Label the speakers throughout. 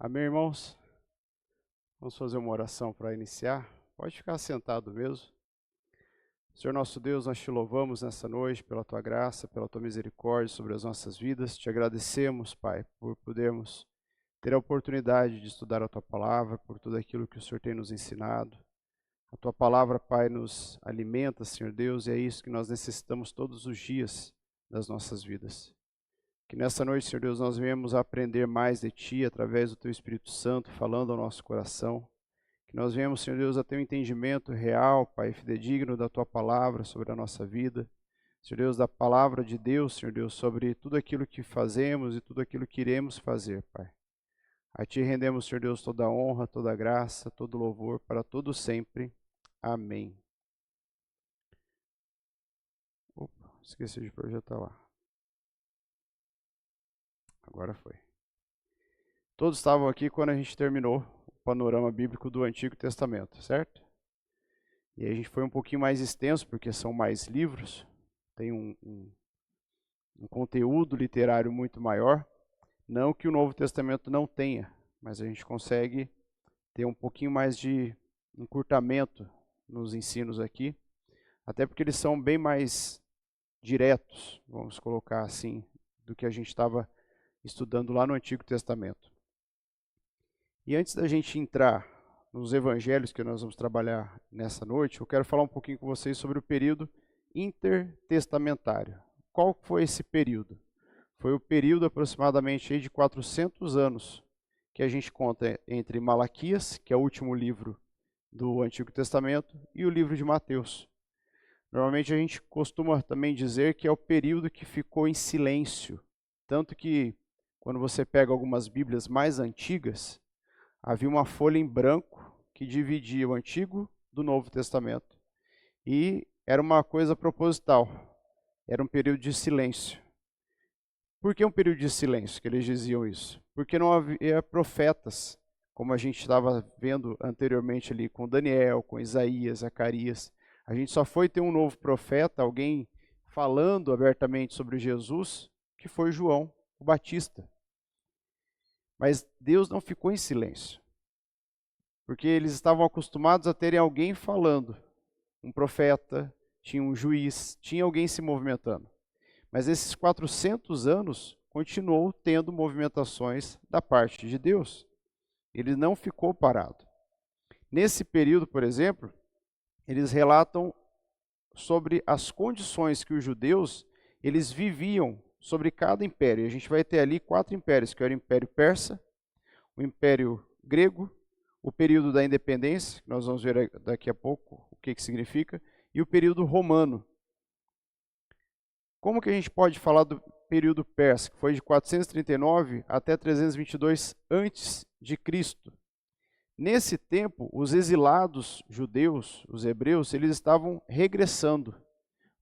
Speaker 1: Amém, irmãos? Vamos fazer uma oração para iniciar. Pode ficar sentado mesmo. Senhor nosso Deus, nós te louvamos nessa noite pela tua graça, pela tua misericórdia sobre as nossas vidas. Te agradecemos, Pai, por podermos ter a oportunidade de estudar a tua palavra, por tudo aquilo que o Senhor tem nos ensinado. A tua palavra, Pai, nos alimenta, Senhor Deus, e é isso que nós necessitamos todos os dias das nossas vidas. Que nessa noite, Senhor Deus, nós venhamos a aprender mais de Ti através do Teu Espírito Santo, falando ao nosso coração. Que nós venhamos, Senhor Deus, a ter um entendimento real, Pai, fidedigno da Tua palavra sobre a nossa vida. Senhor Deus, da palavra de Deus, Senhor Deus, sobre tudo aquilo que fazemos e tudo aquilo que iremos fazer, Pai. A Ti rendemos, Senhor Deus, toda a honra, toda a graça, todo o louvor para todo sempre. Amém. Opa, esqueci de projetar lá. Agora foi. Todos estavam aqui quando a gente terminou o panorama bíblico do Antigo Testamento, certo? E a gente foi um pouquinho mais extenso, porque são mais livros, tem um conteúdo literário muito maior. Não que o Novo Testamento não tenha, mas a gente consegue ter um pouquinho mais de encurtamento nos ensinos aqui, até porque eles são bem mais diretos, vamos colocar assim, do que a gente estava estudando lá no Antigo Testamento. E antes da gente entrar nos evangelhos que nós vamos trabalhar nessa noite, eu quero falar um pouquinho com vocês sobre o período intertestamentário. Qual foi esse período? Foi o período aproximadamente aí de 400 anos que a gente conta entre Malaquias, que é o último livro do Antigo Testamento, e o livro de Mateus. Normalmente a gente costuma também dizer que é o período que ficou em silêncio, tanto que quando você pega algumas Bíblias mais antigas, havia uma folha em branco que dividia o Antigo do Novo Testamento. E era uma coisa proposital, era um período de silêncio. Por que um período de silêncio que eles diziam isso? Porque não havia profetas, como a gente estava vendo anteriormente ali com Daniel, com Isaías, Zacarias. A gente só foi ter um novo profeta, alguém falando abertamente sobre Jesus, que foi João, o Batista. Mas Deus não ficou em silêncio, porque eles estavam acostumados a terem alguém falando, um profeta, tinha um juiz, tinha alguém se movimentando. Mas esses 400 anos continuou tendo movimentações da parte de Deus. Ele não ficou parado. Nesse período, por exemplo, eles relatam sobre as condições que os judeus eles viviam sobre cada império. A gente vai ter ali 4 impérios, que era o Império Persa, o Império Grego, o período da independência, que nós vamos ver daqui a pouco o que significa, e o período romano. Como que a gente pode falar do período persa, que foi de 439 até 322 antes de Cristo? Nesse tempo, os exilados judeus, os hebreus, eles estavam regressando,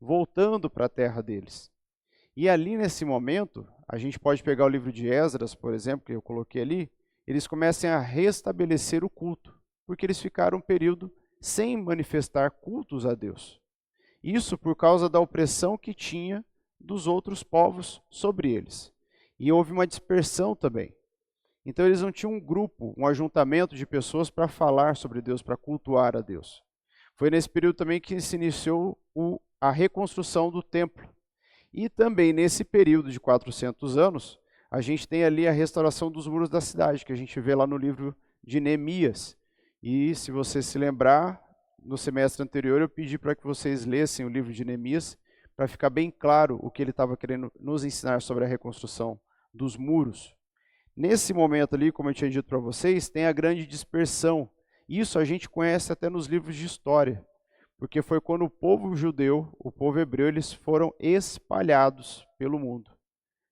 Speaker 1: voltando para a terra deles. E ali nesse momento, a gente pode pegar o livro de Esdras, por exemplo, que eu coloquei ali, eles começam a restabelecer o culto, porque eles ficaram um período sem manifestar cultos a Deus. Isso por causa da opressão que tinha dos outros povos sobre eles. E houve uma dispersão também. Então eles não tinham um grupo, um ajuntamento de pessoas para falar sobre Deus, para cultuar a Deus. Foi nesse período também que se iniciou a reconstrução do templo. E também nesse período de 400 anos, a gente tem ali a restauração dos muros da cidade, que a gente vê lá no livro de Neemias. E se você se lembrar, no semestre anterior eu pedi para que vocês lessem o livro de Neemias, para ficar bem claro o que ele estava querendo nos ensinar sobre a reconstrução dos muros. Nesse momento ali, como eu tinha dito para vocês, tem a grande dispersão. Isso a gente conhece até nos livros de história, porque foi quando o povo judeu, o povo hebreu, eles foram espalhados pelo mundo.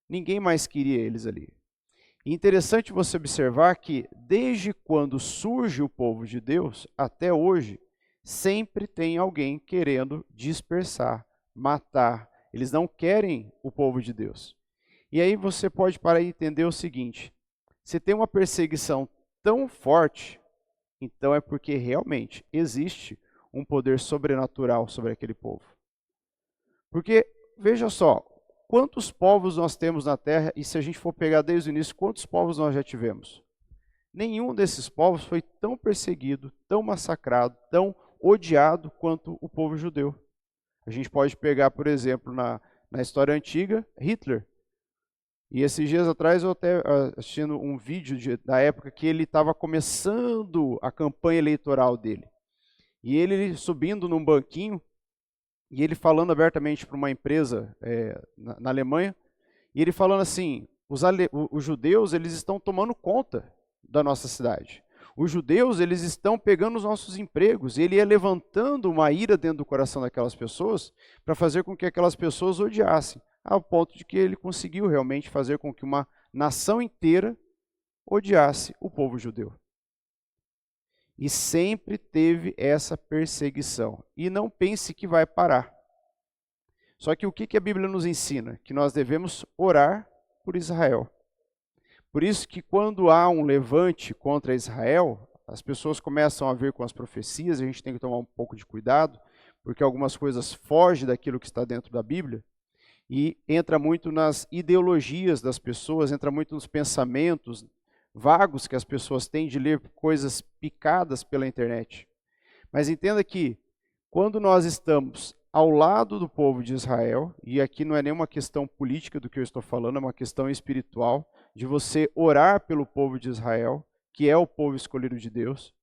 Speaker 1: Ninguém mais queria eles ali. E interessante você observar que desde quando surge o povo de Deus até hoje, sempre tem alguém querendo dispersar, matar. Eles não querem o povo de Deus. E aí você pode parar e entender o seguinte: se tem uma perseguição tão forte, então é porque realmente existe um poder sobrenatural sobre aquele povo. Porque, veja só, quantos povos nós temos na Terra, e se a gente for pegar desde o início, quantos povos nós já tivemos? nenhum desses povos foi tão perseguido, tão massacrado, tão odiado quanto o povo judeu. A gente pode pegar, por exemplo, na história antiga, Hitler. E esses dias atrás eu até assistindo um vídeo da época que ele estava começando a campanha eleitoral dele. E ele subindo num banquinho, e ele falando abertamente para uma empresa na Alemanha, e ele falando assim, os judeus eles estão tomando conta da nossa cidade. Os judeus eles estão pegando os nossos empregos. E ele ia levantando uma ira dentro do coração daquelas pessoas para fazer com que aquelas pessoas odiassem, ao ponto de que ele conseguiu realmente fazer com que uma nação inteira odiasse o povo judeu. E sempre teve essa perseguição. E não pense que vai parar. Só que o que a Bíblia nos ensina? Que nós devemos orar por Israel. Por isso que quando há um levante contra Israel, as pessoas começam a ver com as profecias, a gente tem que tomar um pouco de cuidado, porque algumas coisas fogem daquilo que está dentro da Bíblia, e entra muito nas ideologias das pessoas, entra muito nos pensamentos vagos que as pessoas têm de ler coisas picadas pela internet. Mas entenda que quando nós estamos ao lado do povo de Israel, e aqui não é nenhuma questão política do que eu estou falando, é uma questão espiritual, de você orar pelo povo de Israel, que é o povo escolhido de Deus,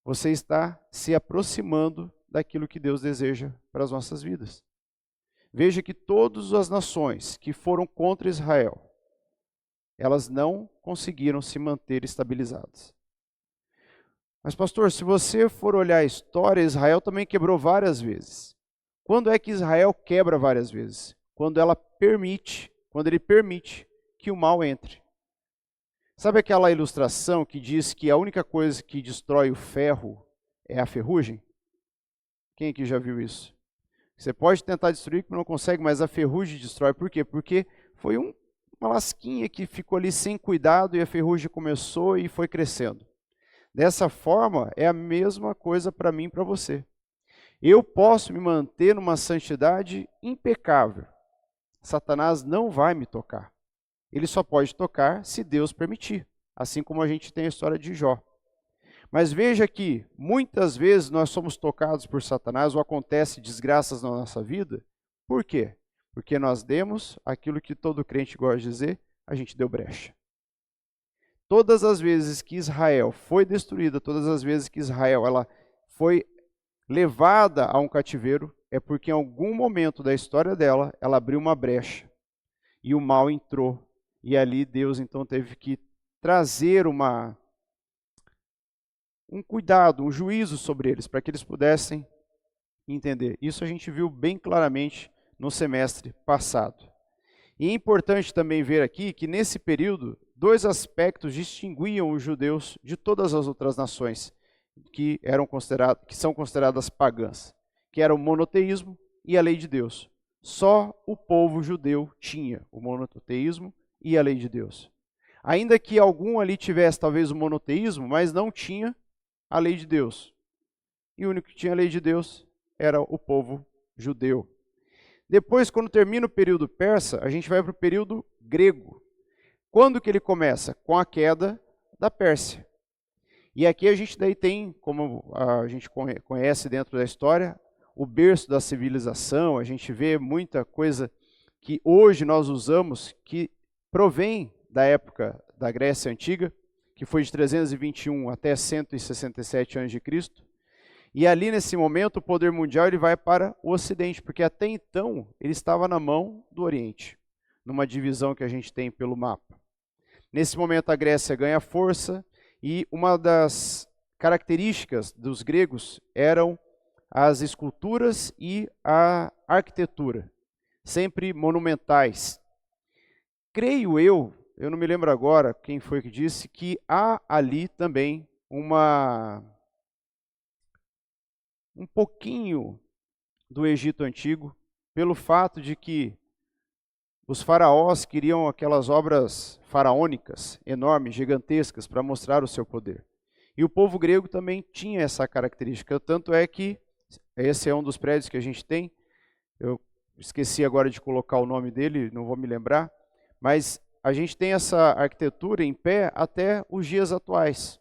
Speaker 1: você está se aproximando daquilo que Deus deseja para as nossas vidas. Veja que todas as nações que foram contra Israel, elas não conseguiram se manter estabilizadas. Mas pastor, se você for olhar a história, Israel também quebrou várias vezes. Quando é que Israel quebra várias vezes? Quando ele permite que o mal entre. Sabe aquela ilustração que diz que a única coisa que destrói o ferro é a ferrugem? Quem aqui já viu isso? Você pode tentar destruir, mas não consegue, mas a ferrugem destrói. Por quê? Porque foi uma lasquinha que ficou ali sem cuidado e a ferrugem começou e foi crescendo. Dessa forma, é a mesma coisa para mim e para você. Eu posso me manter numa santidade impecável. Satanás não vai me tocar. Ele só pode tocar se Deus permitir, assim como a gente tem a história de Jó. Mas veja que muitas vezes nós somos tocados por Satanás ou acontece desgraças na nossa vida. Por quê? Porque nós demos aquilo que todo crente gosta de dizer, a gente deu brecha. Todas as vezes que Israel foi destruída, todas as vezes que Israel ela foi levada a um cativeiro, é porque em algum momento da história dela, ela abriu uma brecha e o mal entrou. E ali Deus então teve que trazer um cuidado, um juízo sobre eles, para que eles pudessem entender. Isso a gente viu bem claramente no semestre passado. E é importante também ver aqui que nesse período, dois aspectos distinguiam os judeus de todas as outras nações que são consideradas pagãs, que era o monoteísmo e a lei de Deus. Só o povo judeu tinha o monoteísmo e a lei de Deus. Ainda que algum ali tivesse talvez o monoteísmo, mas não tinha a lei de Deus. E o único que tinha a lei de Deus era o povo judeu. Depois, quando termina o período persa, a gente vai para o período grego. Quando que ele começa? Com a queda da Pérsia. E aqui a gente daí tem, como a gente conhece dentro da história, o berço da civilização. A gente vê muita coisa que hoje nós usamos que provém da época da Grécia Antiga, que foi de 321 até 167 a.C. E ali nesse momento o poder mundial ele vai para o Ocidente, porque até então ele estava na mão do Oriente, numa divisão que a gente tem pelo mapa. Nesse momento a Grécia ganha força e uma das características dos gregos eram as esculturas e a arquitetura, sempre monumentais. Creio eu não me lembro agora quem foi que disse, que há ali também um pouquinho do Egito Antigo, pelo fato de que os faraós queriam aquelas obras faraônicas, enormes, gigantescas, para mostrar o seu poder. E o povo grego também tinha essa característica, tanto é que esse é um dos prédios que a gente tem, eu esqueci agora de colocar o nome dele, não vou me lembrar, mas a gente tem essa arquitetura em pé até os dias atuais.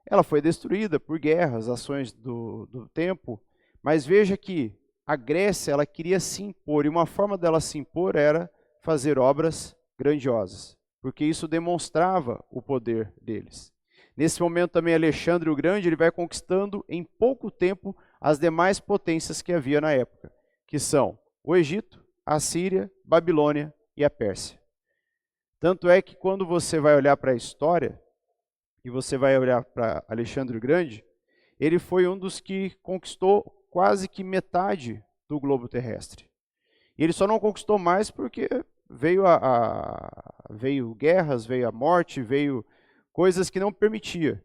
Speaker 1: Ela foi destruída por guerras, ações do tempo, mas veja que a Grécia ela queria se impor, e uma forma dela se impor era fazer obras grandiosas, porque isso demonstrava o poder deles. Nesse momento também Alexandre o Grande ele vai conquistando em pouco tempo as demais potências que havia na época, que são o Egito, a Síria, Babilônia e a Pérsia. Tanto é que quando você vai olhar para a história, e você vai olhar para Alexandre o Grande, ele foi um dos que conquistou quase que metade do globo terrestre. E ele só não conquistou mais porque veio guerras, veio a morte, veio coisas que não permitia.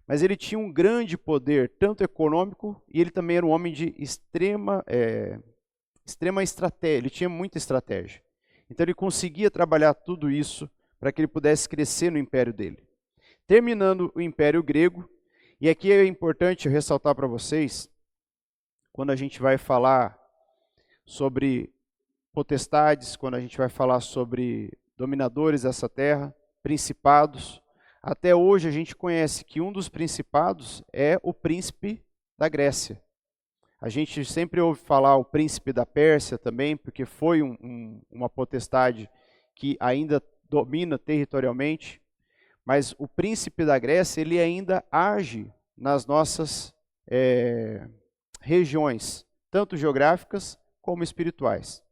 Speaker 1: Mas ele tinha um grande poder, tanto econômico, e ele também era um homem de extrema estratégia, ele tinha muita estratégia. Então ele conseguia trabalhar tudo isso para que ele pudesse crescer no império dele. Terminando o Império Grego, e aqui é importante ressaltar para vocês, quando a gente vai falar sobre potestades, quando a gente vai falar sobre dominadores dessa terra, principados, até hoje a gente conhece que um dos principados é o príncipe da Grécia. A gente sempre ouve falar o príncipe da Pérsia também, porque foi uma potestade que ainda domina territorialmente, mas o príncipe da Grécia ele ainda age nas nossas regiões, tanto geográficas como espirituais.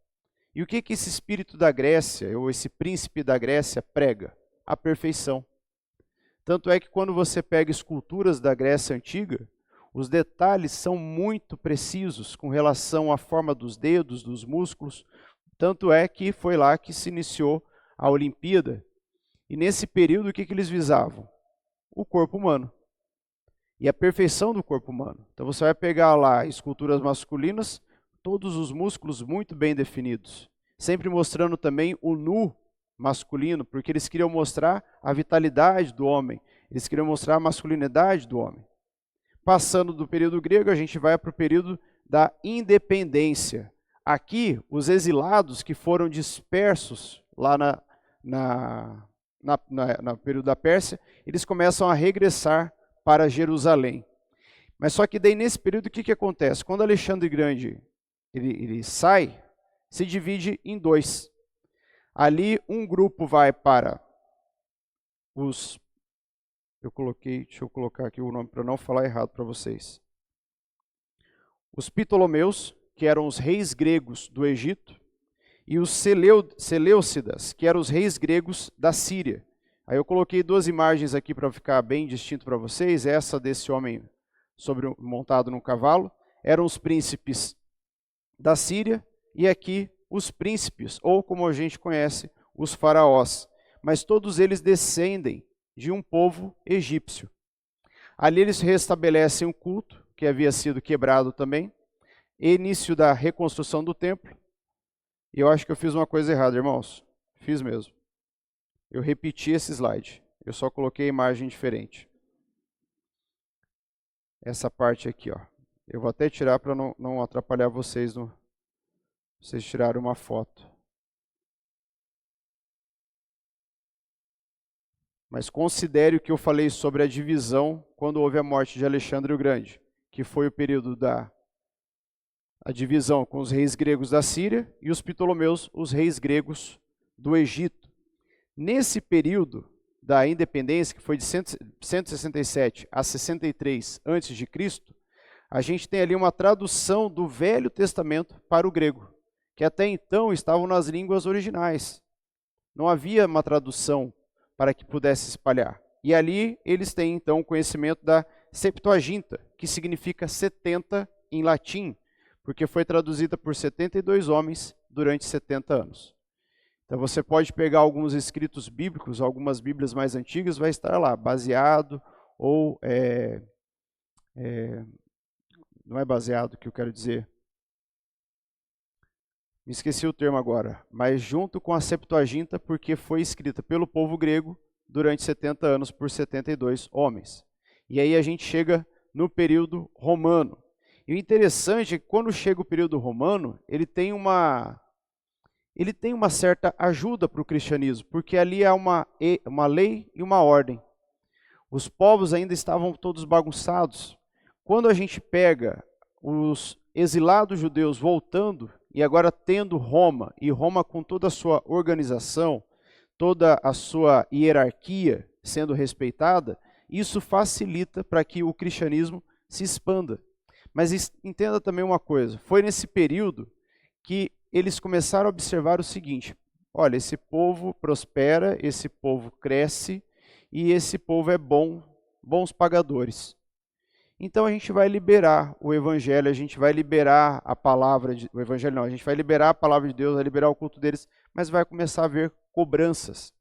Speaker 1: E o que esse espírito da Grécia, ou esse príncipe da Grécia, prega? A perfeição. Tanto é que quando você pega esculturas da Grécia Antiga, os detalhes são muito precisos com relação à forma dos dedos, dos músculos. Tanto é que foi lá que se iniciou a Olimpíada. E nesse período, o que eles visavam? O corpo humano. E a perfeição do corpo humano. Então você vai pegar lá esculturas masculinas, todos os músculos muito bem definidos. Sempre mostrando também o nu masculino, porque eles queriam mostrar a vitalidade do homem. Eles queriam mostrar a masculinidade do homem. Passando do período grego, a gente vai para o período da independência. Aqui, os exilados que foram dispersos lá no período da Pérsia, eles começam a regressar para Jerusalém. Mas só que daí nesse período o que acontece? Quando Alexandre Grande ele sai, se divide em dois. Ali um grupo vai para os... deixa eu colocar aqui o nome para não falar errado para vocês. Os Ptolomeus, que eram os reis gregos do Egito, e os Seleucidas, que eram os reis gregos da Síria. Aí eu coloquei duas imagens aqui para ficar bem distinto para vocês. Essa desse homem montado num cavalo, eram os príncipes da Síria, e aqui os príncipes, ou como a gente conhece, os faraós. Mas todos eles descendem de um povo egípcio. Ali eles restabelecem um culto, que havia sido quebrado também, início da reconstrução do templo. E eu acho que eu fiz uma coisa errada, irmãos. Fiz mesmo. Eu repeti esse slide. Eu só coloquei a imagem diferente. Essa parte aqui, ó. Eu vou até tirar para não atrapalhar vocês. Vocês tiraram uma foto. Mas considere o que eu falei sobre a divisão quando houve a morte de Alexandre o Grande, que foi o período a divisão com os reis gregos da Síria e os Ptolomeus, os reis gregos do Egito. Nesse período da independência, que foi de 167 a 63 a.C., a gente tem ali uma tradução do Velho Testamento para o grego, que até então estavam nas línguas originais. Não havia uma tradução para que pudesse espalhar. E ali eles têm então o conhecimento da Septuaginta, que significa 70 em latim, porque foi traduzida por 72 homens durante 70 anos. Então você pode pegar alguns escritos bíblicos, algumas bíblias mais antigas, vai estar lá, baseado ou... não é baseado que eu quero dizer. Me esqueci o termo agora, mas junto com a Septuaginta, porque foi escrita pelo povo grego durante 70 anos por 72 homens. E aí a gente chega no período romano. E o interessante é que quando chega o período romano, ele tem ele tem uma certa ajuda para o cristianismo, porque ali há uma lei e uma ordem. Os povos ainda estavam todos bagunçados. Quando a gente pega os exilados judeus voltando, e agora tendo Roma, e Roma com toda a sua organização, toda a sua hierarquia sendo respeitada, isso facilita para que o cristianismo se expanda. Mas entenda também uma coisa, foi nesse período que eles começaram a observar o seguinte: olha, esse povo prospera, esse povo cresce, e esse povo é bons pagadores. Então a gente vai liberar o evangelho, a gente vai liberar a palavra, o evangelho não, a gente vai liberar a palavra de Deus, vai liberar o culto deles, mas vai começar a haver cobranças.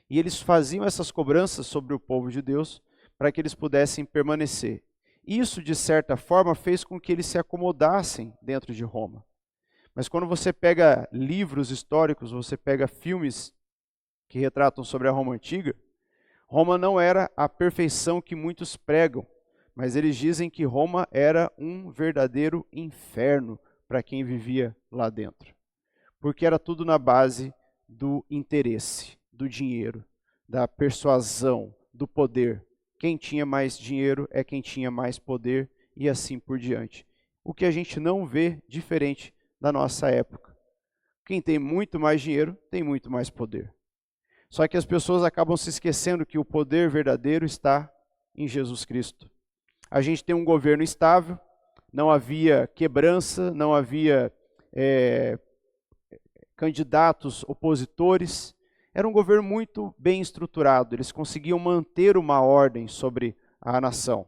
Speaker 1: E eles faziam essas cobranças sobre o povo de Deus para que eles pudessem permanecer. Isso, de certa forma, fez com que eles se acomodassem dentro de Roma. Mas quando você pega livros históricos, você pega filmes que retratam sobre a Roma antiga, Roma não era a perfeição que muitos pregam, mas eles dizem que Roma era um verdadeiro inferno para quem vivia lá dentro. Porque era tudo na base do interesse, do dinheiro, da persuasão, do poder. Quem tinha mais dinheiro é quem tinha mais poder e assim por diante. O que a gente não vê diferente da nossa época. Quem tem muito mais dinheiro tem muito mais poder. Só que as pessoas acabam se esquecendo que o poder verdadeiro está em Jesus Cristo. A gente tem um governo estável, não havia quebrança, não havia candidatos opositores. Era um governo muito bem estruturado, eles conseguiam manter uma ordem sobre a nação.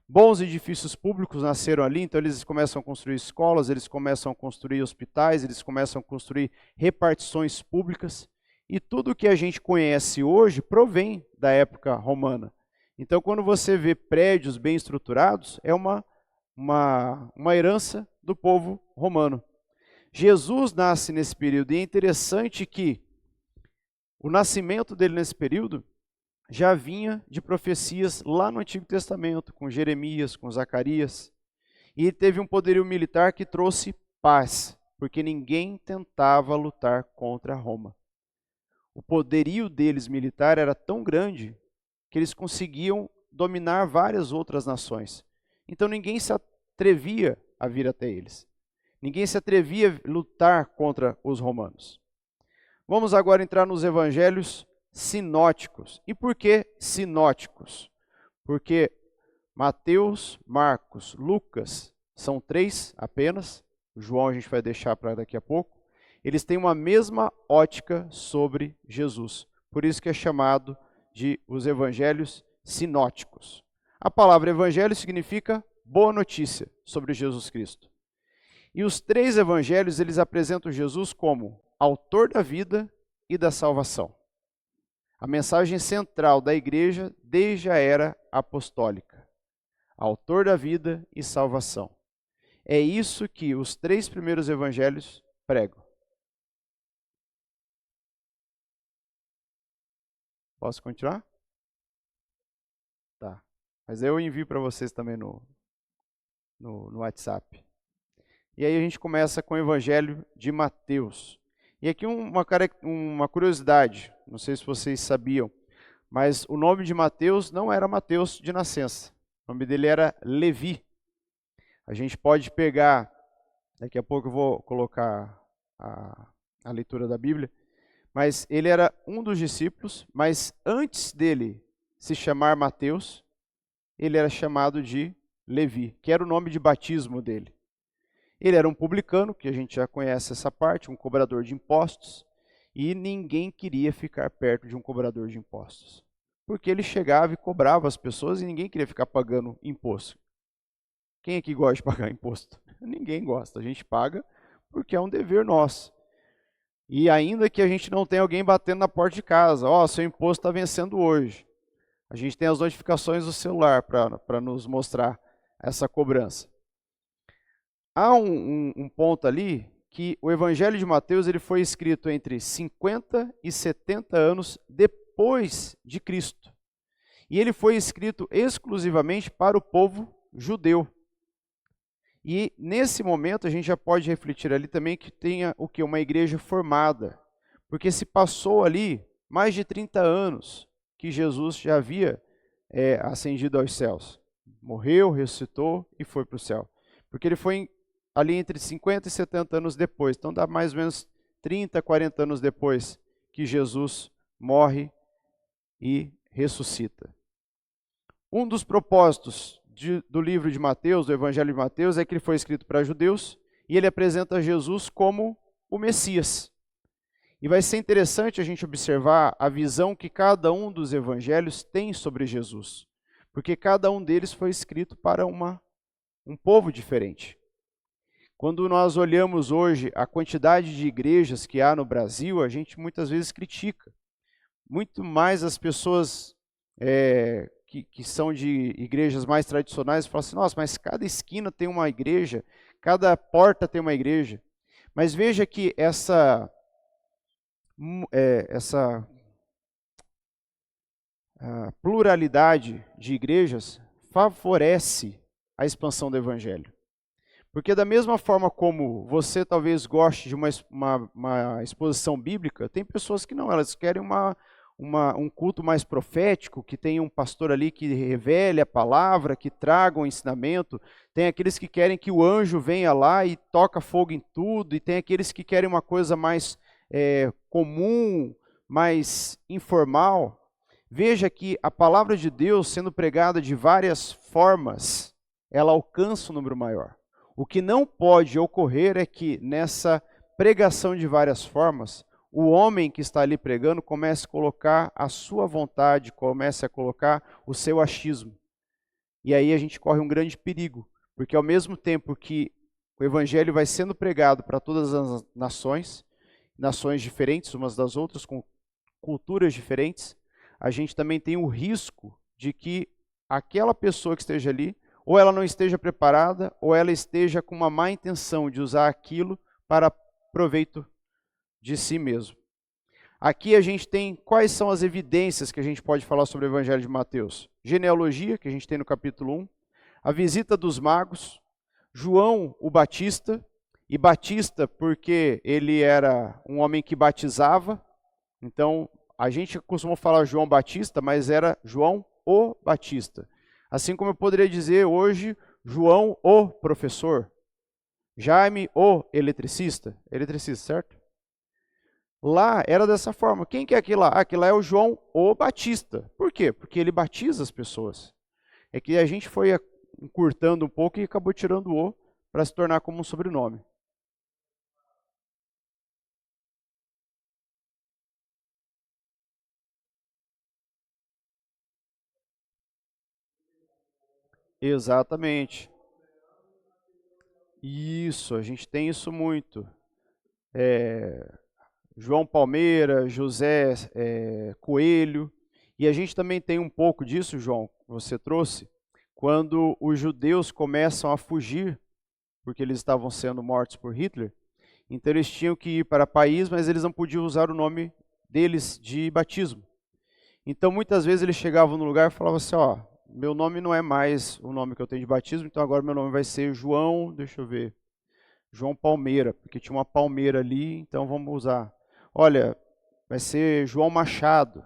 Speaker 1: Bons edifícios públicos nasceram ali, então eles começam a construir escolas, eles começam a construir hospitais, eles começam a construir repartições públicas. E tudo que a gente conhece hoje provém da época romana. Então, quando você vê prédios bem estruturados, é uma herança do povo romano. Jesus nasce nesse período, e é interessante que o nascimento dele nesse período já vinha de profecias lá no Antigo Testamento, com Jeremias, com Zacarias. E ele teve um poderio militar que trouxe paz, porque ninguém tentava lutar contra Roma. O poderio deles militar era tão grande que eles conseguiam dominar várias outras nações. Então ninguém se atrevia a vir até eles. Ninguém se atrevia a lutar contra os romanos. Vamos agora entrar nos evangelhos sinóticos. E por que sinóticos? Porque Mateus, Marcos, Lucas são 3 apenas. O João a gente vai deixar para daqui a pouco. Eles têm uma mesma ótica sobre Jesus. Por isso que é chamado de os evangelhos sinóticos. A palavra evangelho significa boa notícia sobre Jesus Cristo. E os 3 evangelhos, eles apresentam Jesus como autor da vida e da salvação. A mensagem central da igreja desde a era apostólica. Autor da vida e salvação. É isso que os 3 primeiros evangelhos pregam. Posso continuar? Tá. Mas eu envio para vocês também no WhatsApp. E aí a gente começa com o Evangelho de Mateus. E aqui uma curiosidade, não sei se vocês sabiam, mas o nome de Mateus não era Mateus de nascença. O nome dele era Levi. A gente pode pegar, daqui a pouco eu vou colocar a leitura da Bíblia, mas ele era um dos discípulos, mas antes dele se chamar Mateus, ele era chamado de Levi, que era o nome de batismo dele. Ele era um publicano, que a gente já conhece essa parte, um cobrador de impostos, e ninguém queria ficar perto de um cobrador de impostos, porque ele chegava e cobrava as pessoas e ninguém queria ficar pagando imposto. Quem aqui gosta de pagar imposto? Ninguém gosta, a gente paga porque é um dever nosso. E ainda que a gente não tenha alguém batendo na porta de casa, seu imposto está vencendo hoje. A gente tem as notificações do celular para nos mostrar essa cobrança. Há um ponto ali que o Evangelho de Mateus ele foi escrito entre 50 e 70 anos depois de Cristo. E ele foi escrito exclusivamente para o povo judeu. E nesse momento a gente já pode refletir ali também que tenha o que? Uma igreja formada. Porque se passou ali mais de 30 anos que Jesus já havia ascendido aos céus. Morreu, ressuscitou e foi para o céu. Porque ele foi ali entre 50 e 70 anos depois. Então dá mais ou menos 30, 40 anos depois que Jesus morre e ressuscita. Um dos propósitos do livro de Mateus, do Evangelho de Mateus, é que ele foi escrito para judeus e ele apresenta Jesus como o Messias. E vai ser interessante a gente observar a visão que cada um dos evangelhos tem sobre Jesus, porque cada um deles foi escrito para um povo diferente. Quando nós olhamos hoje a quantidade de igrejas que há no Brasil, a gente muitas vezes critica. Muito mais as pessoas que são de igrejas mais tradicionais falam assim, nossa, mas cada esquina tem uma igreja, cada porta tem uma igreja. Mas veja que essa pluralidade de igrejas favorece a expansão do evangelho. Porque da mesma forma como você talvez goste de uma exposição bíblica, tem pessoas que não, elas querem um culto mais profético, que tenha um pastor ali que revele a palavra, que traga um ensinamento. Tem aqueles que querem que o anjo venha lá e toca fogo em tudo, e tem aqueles que querem uma coisa mais comum, mais informal. Veja que a palavra de Deus, sendo pregada de várias formas, ela alcança um número maior. O que não pode ocorrer é que nessa pregação de várias formas, o homem que está ali pregando comece a colocar a sua vontade, comece a colocar o seu achismo. E aí a gente corre um grande perigo, porque ao mesmo tempo que o evangelho vai sendo pregado para todas as nações diferentes umas das outras, com culturas diferentes, a gente também tem o risco de que aquela pessoa que esteja ali, ou ela não esteja preparada, ou ela esteja com uma má intenção de usar aquilo para proveito de si mesmo. Aqui a gente tem quais são as evidências que a gente pode falar sobre o Evangelho de Mateus. Genealogia, que a gente tem no capítulo 1, a visita dos magos, João o Batista, e Batista porque ele era um homem que batizava, então a gente costuma falar João Batista, mas era João o Batista. Assim como eu poderia dizer hoje, João o professor, Jaime o eletricista, certo? Lá era dessa forma. Quem que é aquele lá? Aquele lá é o João o Batista. Por quê? Porque ele batiza as pessoas. É que a gente foi encurtando um pouco e acabou tirando o para se tornar como um sobrenome. Exatamente. Isso, a gente tem isso muito. João Palmeira, José Coelho. E a gente também tem um pouco disso, João, que você trouxe, quando os judeus começam a fugir, porque eles estavam sendo mortos por Hitler. Então eles tinham que ir para o país, mas eles não podiam usar o nome deles de batismo. Então muitas vezes eles chegavam no lugar e falavam assim, ó, meu nome não é mais o nome que eu tenho de batismo, então agora meu nome vai ser João, deixa eu ver, João Palmeira, porque tinha uma palmeira ali, então vamos usar. Olha, vai ser João Machado.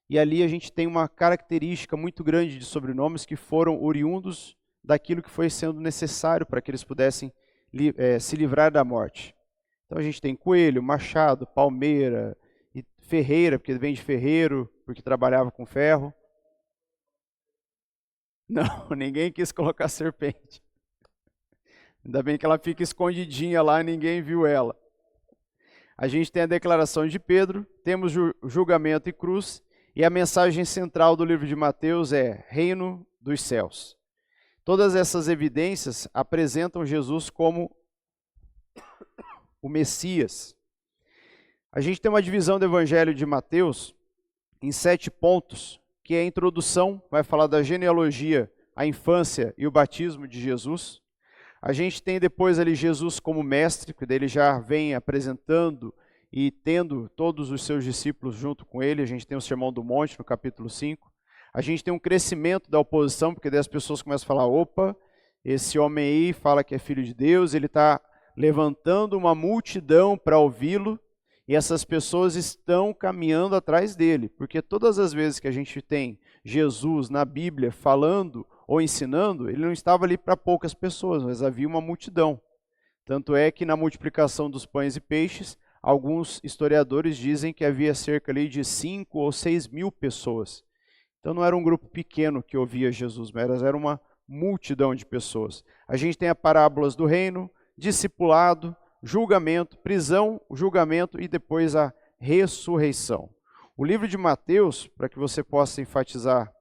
Speaker 1: E ali a gente tem uma característica muito grande de sobrenomes que foram oriundos daquilo que foi sendo necessário para que eles pudessem se livrar da morte. Então a gente tem Coelho, Machado, Palmeira e Ferreira, porque vem de ferreiro, porque trabalhava com ferro. Não, ninguém quis colocar serpente. Ainda bem que ela fica escondidinha lá e ninguém viu ela. A gente tem a declaração de Pedro, temos julgamento e cruz, e a mensagem central do livro de Mateus é reino dos céus. Todas essas evidências apresentam Jesus como o Messias. A gente tem uma divisão do Evangelho de Mateus em 7 pontos, que é a introdução, vai falar da genealogia, a infância e o batismo de Jesus. A gente tem depois ali Jesus como mestre, que ele já vem apresentando e tendo todos os seus discípulos junto com ele. A gente tem o Sermão do Monte no capítulo 5. A gente tem um crescimento da oposição, porque daí as pessoas começam a falar, opa, esse homem aí fala que é filho de Deus, ele está levantando uma multidão para ouvi-lo, e essas pessoas estão caminhando atrás dele, porque todas as vezes que a gente tem Jesus na Bíblia falando ou ensinando, ele não estava ali para poucas pessoas, mas havia uma multidão. Tanto é que na multiplicação dos pães e peixes, alguns historiadores dizem que havia cerca ali de 5 ou 6 mil pessoas. Então não era um grupo pequeno que ouvia Jesus, mas era uma multidão de pessoas. A gente tem as parábolas do reino, discipulado, julgamento, prisão, julgamento e depois a ressurreição. O livro de Mateus, para que você possa enfatizar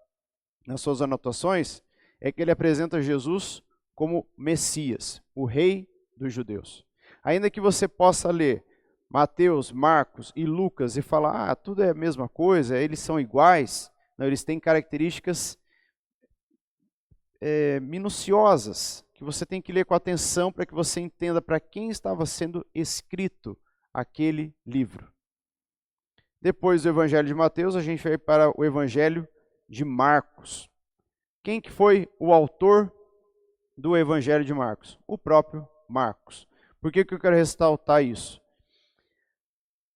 Speaker 1: nas suas anotações, é que ele apresenta Jesus como Messias, o rei dos judeus. Ainda que você possa ler Mateus, Marcos e Lucas e falar, tudo é a mesma coisa, eles são iguais. Não, eles têm características minuciosas, que você tem que ler com atenção para que você entenda para quem estava sendo escrito aquele livro. Depois do Evangelho de Mateus, a gente vai para o Evangelho de Marcos. Quem que foi o autor do Evangelho de Marcos? O próprio Marcos. Por que eu quero ressaltar isso?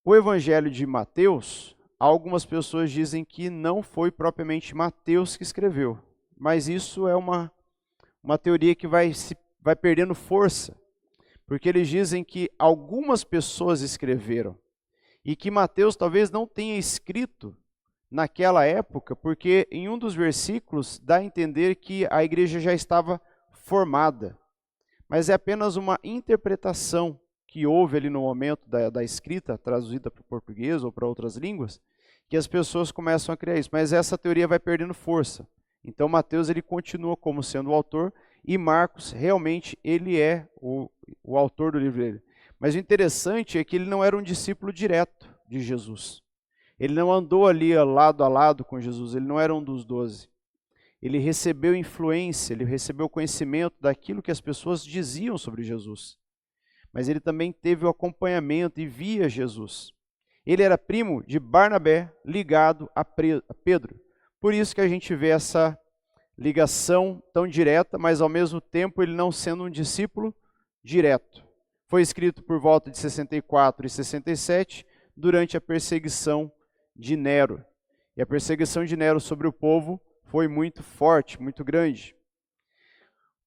Speaker 1: O Evangelho de Mateus, algumas pessoas dizem que não foi propriamente Mateus que escreveu, mas isso é uma teoria que vai perdendo força, porque eles dizem que algumas pessoas escreveram, e que Mateus talvez não tenha escrito naquela época, porque em um dos versículos dá a entender que a igreja já estava formada, mas é apenas uma interpretação que houve ali no momento da escrita, traduzida para o português ou para outras línguas, que as pessoas começam a criar isso, mas essa teoria vai perdendo força. Então Mateus ele continua como sendo o autor, e Marcos realmente ele é o autor do livro dele. Mas o interessante é que ele não era um discípulo direto de Jesus. Ele não andou ali lado a lado com Jesus, ele não era um dos 12. Ele recebeu influência, ele recebeu conhecimento daquilo que as pessoas diziam sobre Jesus. Mas ele também teve o acompanhamento e via Jesus. Ele era primo de Barnabé, ligado a Pedro. Por isso que a gente vê essa ligação tão direta, mas ao mesmo tempo ele não sendo um discípulo direto. Foi escrito por volta de 64 e 67, durante a perseguição de Nero. E a perseguição de Nero sobre o povo foi muito forte, muito grande.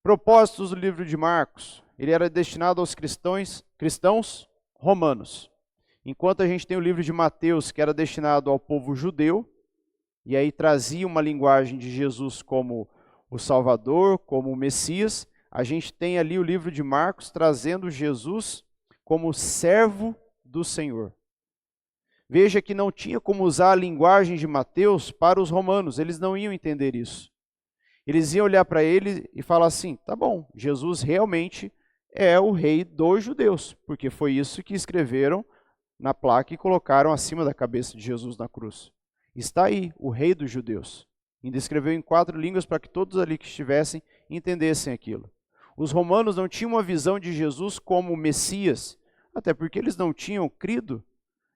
Speaker 1: Propósitos do livro de Marcos. Ele era destinado aos cristãos romanos. Enquanto a gente tem o livro de Mateus, que era destinado ao povo judeu, e aí trazia uma linguagem de Jesus como o Salvador, como o Messias, a gente tem ali o livro de Marcos trazendo Jesus como servo do Senhor. Veja que não tinha como usar a linguagem de Mateus para os romanos, eles não iam entender isso. Eles iam olhar para ele e falar assim, tá bom, Jesus realmente é o rei dos judeus, porque foi isso que escreveram na placa e colocaram acima da cabeça de Jesus na cruz. Está aí, o rei dos judeus. Ainda escreveu em 4 línguas para que todos ali que estivessem entendessem aquilo. Os romanos não tinham uma visão de Jesus como Messias, até porque eles não tinham crido,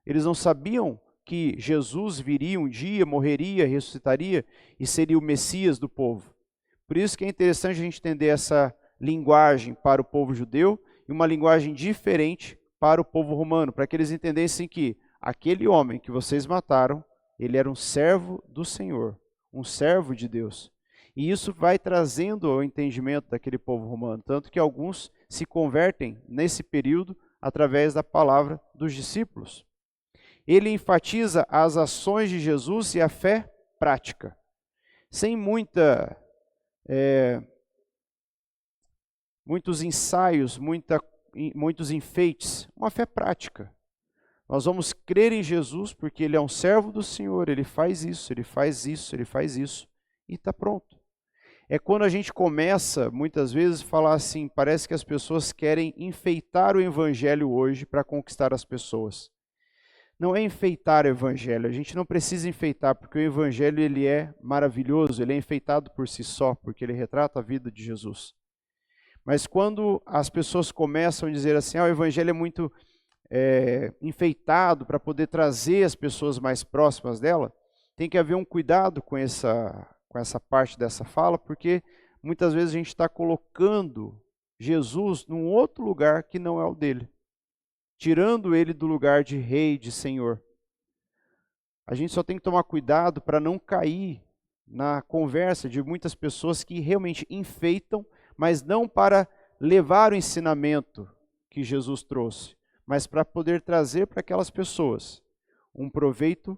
Speaker 1: eles não sabiam que Jesus viria um dia, morreria, ressuscitaria e seria o Messias do povo. Por isso que é interessante a gente entender essa linguagem para o povo judeu e uma linguagem diferente para o povo romano, para que eles entendessem que aquele homem que vocês mataram, ele era um servo do Senhor, um servo de Deus. E isso vai trazendo o entendimento daquele povo romano, tanto que alguns se convertem nesse período através da palavra dos discípulos. Ele enfatiza as ações de Jesus e a fé prática, sem muitos ensaios, muitos enfeites, uma fé prática. Nós vamos crer em Jesus porque ele é um servo do Senhor, ele faz isso, ele faz isso, ele faz isso, e está pronto. É quando a gente começa, muitas vezes, a falar assim, parece que as pessoas querem enfeitar o evangelho hoje para conquistar as pessoas. Não é enfeitar o evangelho, a gente não precisa enfeitar, porque o evangelho ele é maravilhoso, ele é enfeitado por si só, porque ele retrata a vida de Jesus. Mas quando as pessoas começam a dizer assim, o evangelho é muito enfeitado para poder trazer as pessoas mais próximas dela, tem que haver um cuidado com essa parte dessa fala, porque muitas vezes a gente está colocando Jesus num outro lugar que não é o dele, tirando ele do lugar de rei, de senhor. A gente só tem que tomar cuidado para não cair na conversa de muitas pessoas que realmente enfeitam, mas não para levar o ensinamento que Jesus trouxe, mas para poder trazer para aquelas pessoas um proveito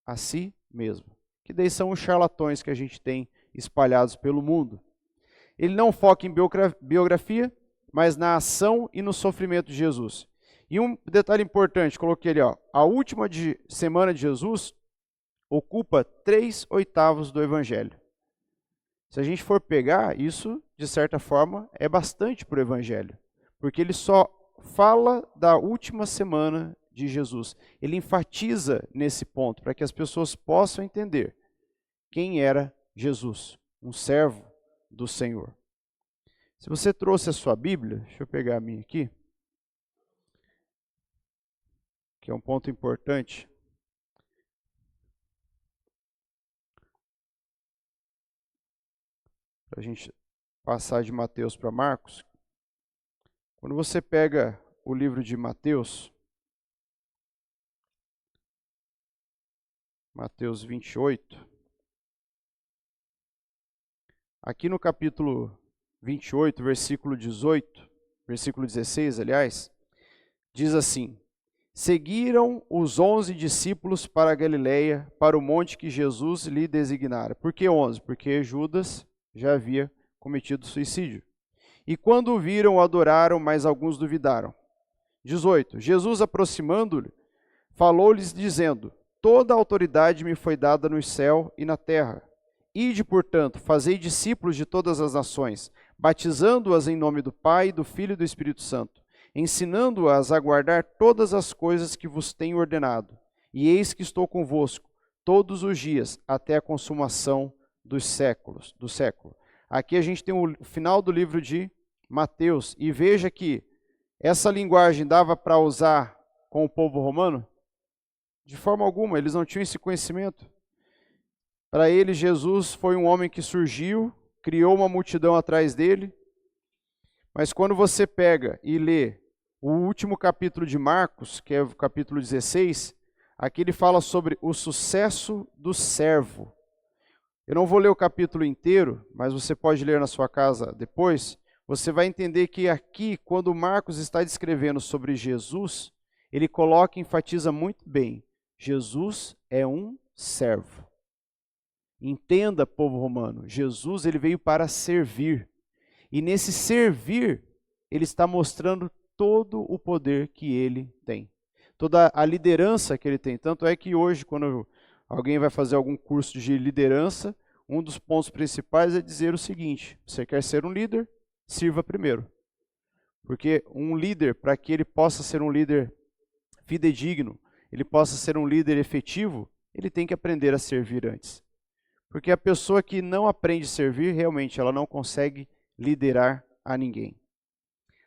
Speaker 1: a si mesmo. Que daí são os charlatões que a gente tem espalhados pelo mundo. Ele não foca em biografia, mas na ação e no sofrimento de Jesus. E um detalhe importante, coloquei ali, ó, a última semana de Jesus ocupa 3/8 do Evangelho. Se a gente for pegar, isso, de certa forma, é bastante para o Evangelho, porque ele só fala da última semana de Jesus. Ele enfatiza nesse ponto, para que as pessoas possam entender quem era Jesus, um servo do Senhor. Se você trouxe a sua Bíblia, deixa eu pegar a minha aqui, que é um ponto importante. Para a gente passar de Mateus para Marcos. Quando você pega o livro de Mateus, Mateus 28, aqui no capítulo 28, versículo 18, versículo 16, aliás, diz assim: Seguiram os 11 discípulos para a Galileia, para o monte que Jesus lhe designara. Por que 11? Porque Judas já havia cometido suicídio. E quando o viram, o adoraram, mas alguns duvidaram. 18. Jesus, aproximando-lhe, falou-lhes dizendo: Toda a autoridade me foi dada no céu e na terra. Ide, portanto, fazei discípulos de todas as nações, batizando-as em nome do Pai, do Filho e do Espírito Santo, ensinando-as a guardar todas as coisas que vos tenho ordenado. E eis que estou convosco todos os dias, até a consumação dos séculos, do século. Aqui a gente tem o final do livro de Mateus, e veja que essa linguagem dava para usar com o povo romano? De forma alguma, eles não tinham esse conhecimento. Para eles, Jesus foi um homem que surgiu, criou uma multidão atrás dele, mas quando você pega e lê o último capítulo de Marcos, que é o capítulo 16, aqui ele fala sobre o sucesso do servo. Eu não vou ler o capítulo inteiro, mas você pode ler na sua casa depois. Você vai entender que aqui, quando Marcos está descrevendo sobre Jesus, ele coloca e enfatiza muito bem: Jesus é um servo. Entenda, povo romano, Jesus ele veio para servir. E nesse servir, ele está mostrando todo o poder que ele tem. Toda a liderança que ele tem. Tanto é que hoje, quando alguém vai fazer algum curso de liderança, um dos pontos principais é dizer o seguinte: você quer ser um líder? Sirva primeiro. Porque um líder, para que ele possa ser um líder fidedigno, ele possa ser um líder efetivo, ele tem que aprender a servir antes. Porque a pessoa que não aprende a servir, realmente ela não consegue liderar a ninguém.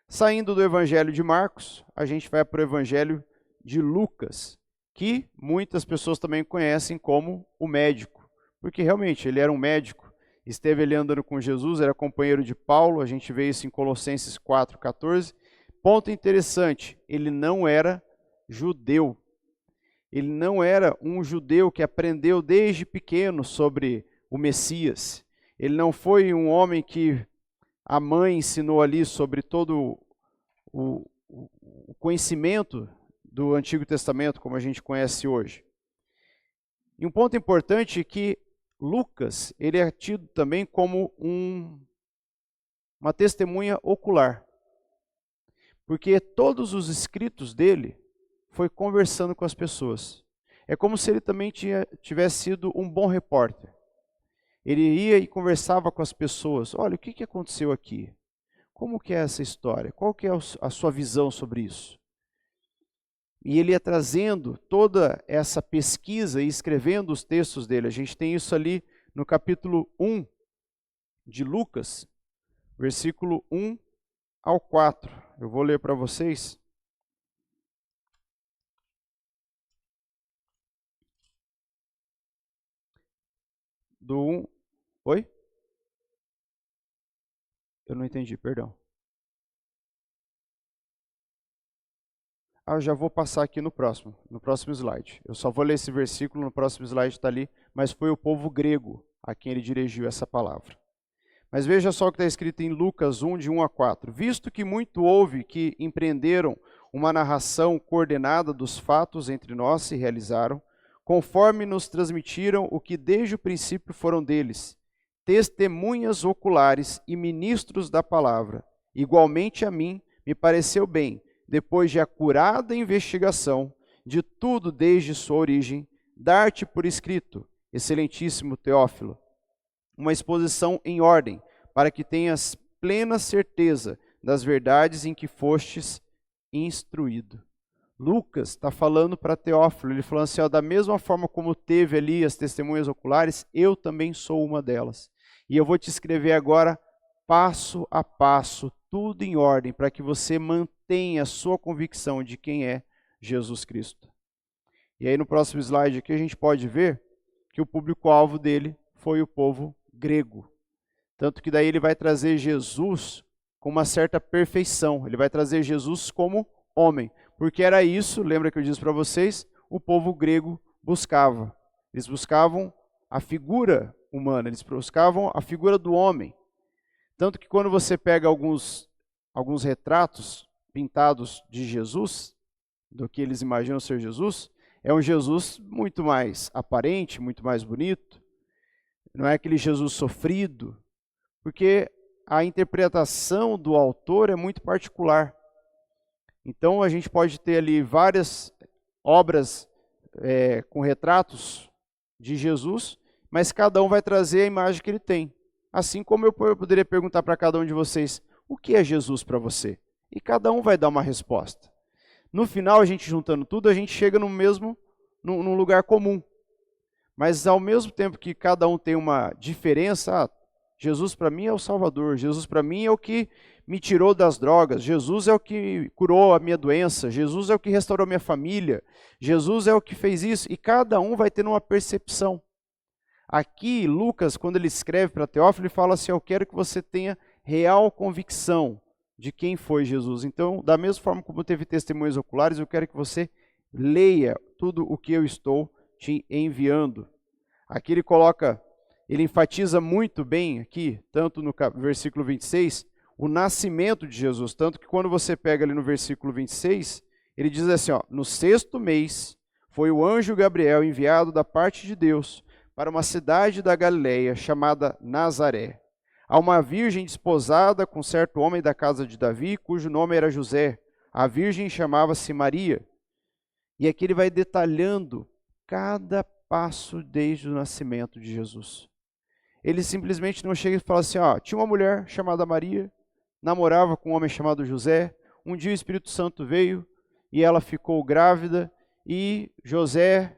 Speaker 1: Saindo do Evangelho de Marcos, a gente vai para o Evangelho de Lucas, que muitas pessoas também conhecem como o médico, porque realmente ele era um médico, esteve ali andando com Jesus, era companheiro de Paulo, a gente vê isso em Colossenses 4,14. Ponto interessante, ele não era judeu. Ele não era um judeu que aprendeu desde pequeno sobre o Messias. Ele não foi um homem que a mãe ensinou ali sobre todo o conhecimento do Antigo Testamento, como a gente conhece hoje. E um ponto importante é que Lucas, ele é tido também como uma testemunha ocular. Porque todos os escritos dele foi conversando com as pessoas. É como se ele também tivesse sido um bom repórter. Ele ia e conversava com as pessoas. Olha, o que aconteceu aqui? Como que é essa história? Qual que é a sua visão sobre isso? E ele ia trazendo toda essa pesquisa e escrevendo os textos dele. A gente tem isso ali no capítulo 1 de Lucas, versículo 1 ao 4. Eu vou ler para vocês. Do 1... Oi? Eu não entendi, perdão. Eu já vou passar aqui no próximo slide. Eu só vou ler esse versículo, no próximo slide está ali, mas foi o povo grego a quem ele dirigiu essa palavra. Mas veja só o que está escrito em Lucas 1, de 1 a 4. Visto que muito houve que empreenderam uma narração coordenada dos fatos entre nós se realizaram, conforme nos transmitiram o que desde o princípio foram deles, testemunhas oculares e ministros da palavra. Igualmente a mim me pareceu bem, depois de acurada investigação de tudo desde sua origem, dar-te por escrito, excelentíssimo Teófilo, uma exposição em ordem, para que tenhas plena certeza das verdades em que fostes instruído. Lucas está falando para Teófilo, ele falando assim, ó, da mesma forma como teve ali as testemunhas oculares, eu também sou uma delas. E eu vou te escrever agora, passo a passo, tudo em ordem, para que você mantenha a sua convicção de quem é Jesus Cristo. E aí no próximo slide aqui a gente pode ver que o público-alvo dele foi o povo grego. Tanto que daí ele vai trazer Jesus com uma certa perfeição. Ele vai trazer Jesus como homem. Porque era isso, lembra que eu disse para vocês, o povo grego buscava. Eles buscavam a figura humana, eles buscavam a figura do homem. Tanto que quando você pega alguns retratos pintados de Jesus, do que eles imaginam ser Jesus, é um Jesus muito mais aparente, muito mais bonito. Não é aquele Jesus sofrido, porque a interpretação do autor é muito particular. Então a gente pode ter ali várias obras com retratos de Jesus, mas cada um vai trazer a imagem que ele tem. Assim como eu poderia perguntar para cada um de vocês, o que é Jesus para você? E cada um vai dar uma resposta. No final, a gente juntando tudo, a gente chega num lugar comum. Mas ao mesmo tempo que cada um tem uma diferença, Jesus para mim é o Salvador, Jesus para mim é o que me tirou das drogas, Jesus é o que curou a minha doença, Jesus é o que restaurou a minha família, Jesus é o que fez isso, e cada um vai tendo uma percepção. Aqui, Lucas, quando ele escreve para Teófilo, ele fala assim, eu quero que você tenha real convicção de quem foi Jesus. Então, da mesma forma como teve testemunhas oculares, eu quero que você leia tudo o que eu estou te enviando. Aqui ele enfatiza muito bem aqui, tanto no versículo 26, o nascimento de Jesus. Tanto que quando você pega ali no versículo 26, ele diz assim, ó, no 6º mês foi o anjo Gabriel enviado da parte de Deus para uma cidade da Galileia chamada Nazaré, a uma virgem desposada com certo homem da casa de Davi, cujo nome era José. A virgem chamava-se Maria. E aqui ele vai detalhando cada passo desde o nascimento de Jesus. Ele simplesmente não chega e fala assim, ó, tinha uma mulher chamada Maria, namorava com um homem chamado José, um dia o Espírito Santo veio e ela ficou grávida e José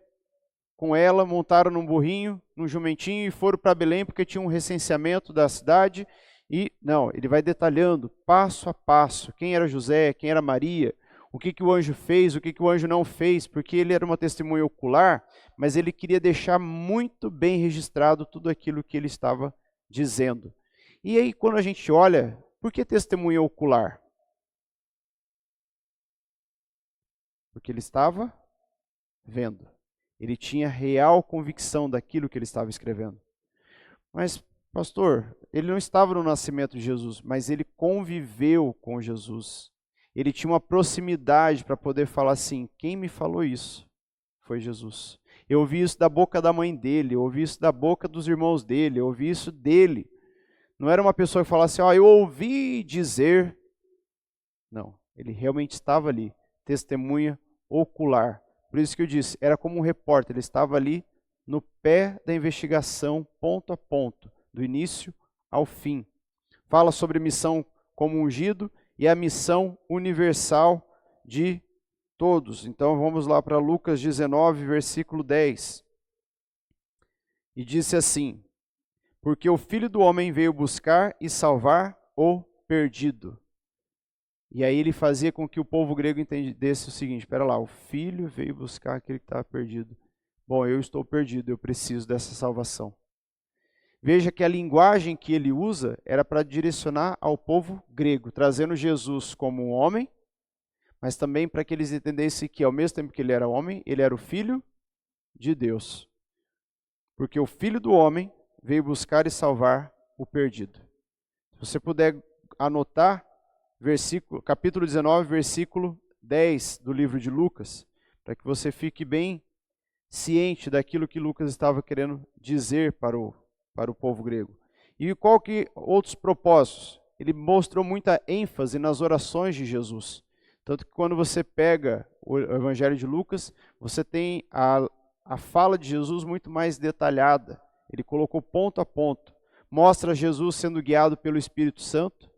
Speaker 1: com ela montaram num burrinho, num jumentinho e foram para Belém porque tinha um recenseamento da cidade. E não, ele vai detalhando passo a passo quem era José, quem era Maria, o que o anjo fez, o que o anjo não fez, porque ele era uma testemunha ocular, mas ele queria deixar muito bem registrado tudo aquilo que ele estava dizendo. E aí quando a gente olha, por que testemunha ocular? Porque ele estava vendo. Ele tinha real convicção daquilo que ele estava escrevendo. Mas, pastor, ele não estava no nascimento de Jesus, mas ele conviveu com Jesus. Ele tinha uma proximidade para poder falar assim, quem me falou isso? Foi Jesus. Eu ouvi isso da boca da mãe dele, eu ouvi isso da boca dos irmãos dele, eu ouvi isso dele. Não era uma pessoa que falasse, eu ouvi dizer. Não, ele realmente estava ali, testemunha ocular. Por isso que eu disse, era como um repórter, ele estava ali no pé da investigação, ponto a ponto, do início ao fim. Fala sobre missão como ungido e a missão universal de todos. Então vamos lá para Lucas 19, versículo 10. E disse assim, porque o Filho do Homem veio buscar e salvar o perdido. E aí ele fazia com que o povo grego entendesse o seguinte, espera lá, o Filho veio buscar aquele que estava perdido. Bom, eu estou perdido, eu preciso dessa salvação. Veja que a linguagem que ele usa era para direcionar ao povo grego, trazendo Jesus como um homem, mas também para que eles entendessem que, ao mesmo tempo que ele era homem, ele era o Filho de Deus. Porque o Filho do homem veio buscar e salvar o perdido. Se você puder anotar, capítulo 19, versículo 10 do livro de Lucas, para que você fique bem ciente daquilo que Lucas estava querendo dizer para o povo grego. E qual que outros propósitos? Ele mostrou muita ênfase nas orações de Jesus. Tanto que quando você pega o Evangelho de Lucas, você tem a fala de Jesus muito mais detalhada. Ele colocou ponto a ponto. Mostra Jesus sendo guiado pelo Espírito Santo.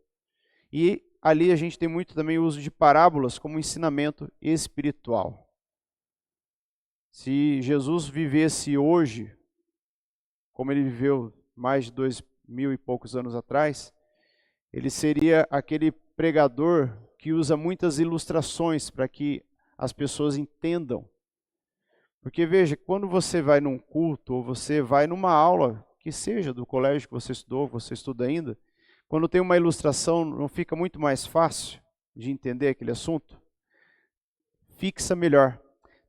Speaker 1: E ali a gente tem muito também o uso de parábolas como ensinamento espiritual. Se Jesus vivesse hoje, como ele viveu mais de 2000 e poucos anos atrás, ele seria aquele pregador que usa muitas ilustrações para que as pessoas entendam. Porque veja, quando você vai num culto ou você vai numa aula, que seja do colégio que você estudou, você estuda ainda, quando tem uma ilustração, não fica muito mais fácil de entender aquele assunto? Fixa melhor.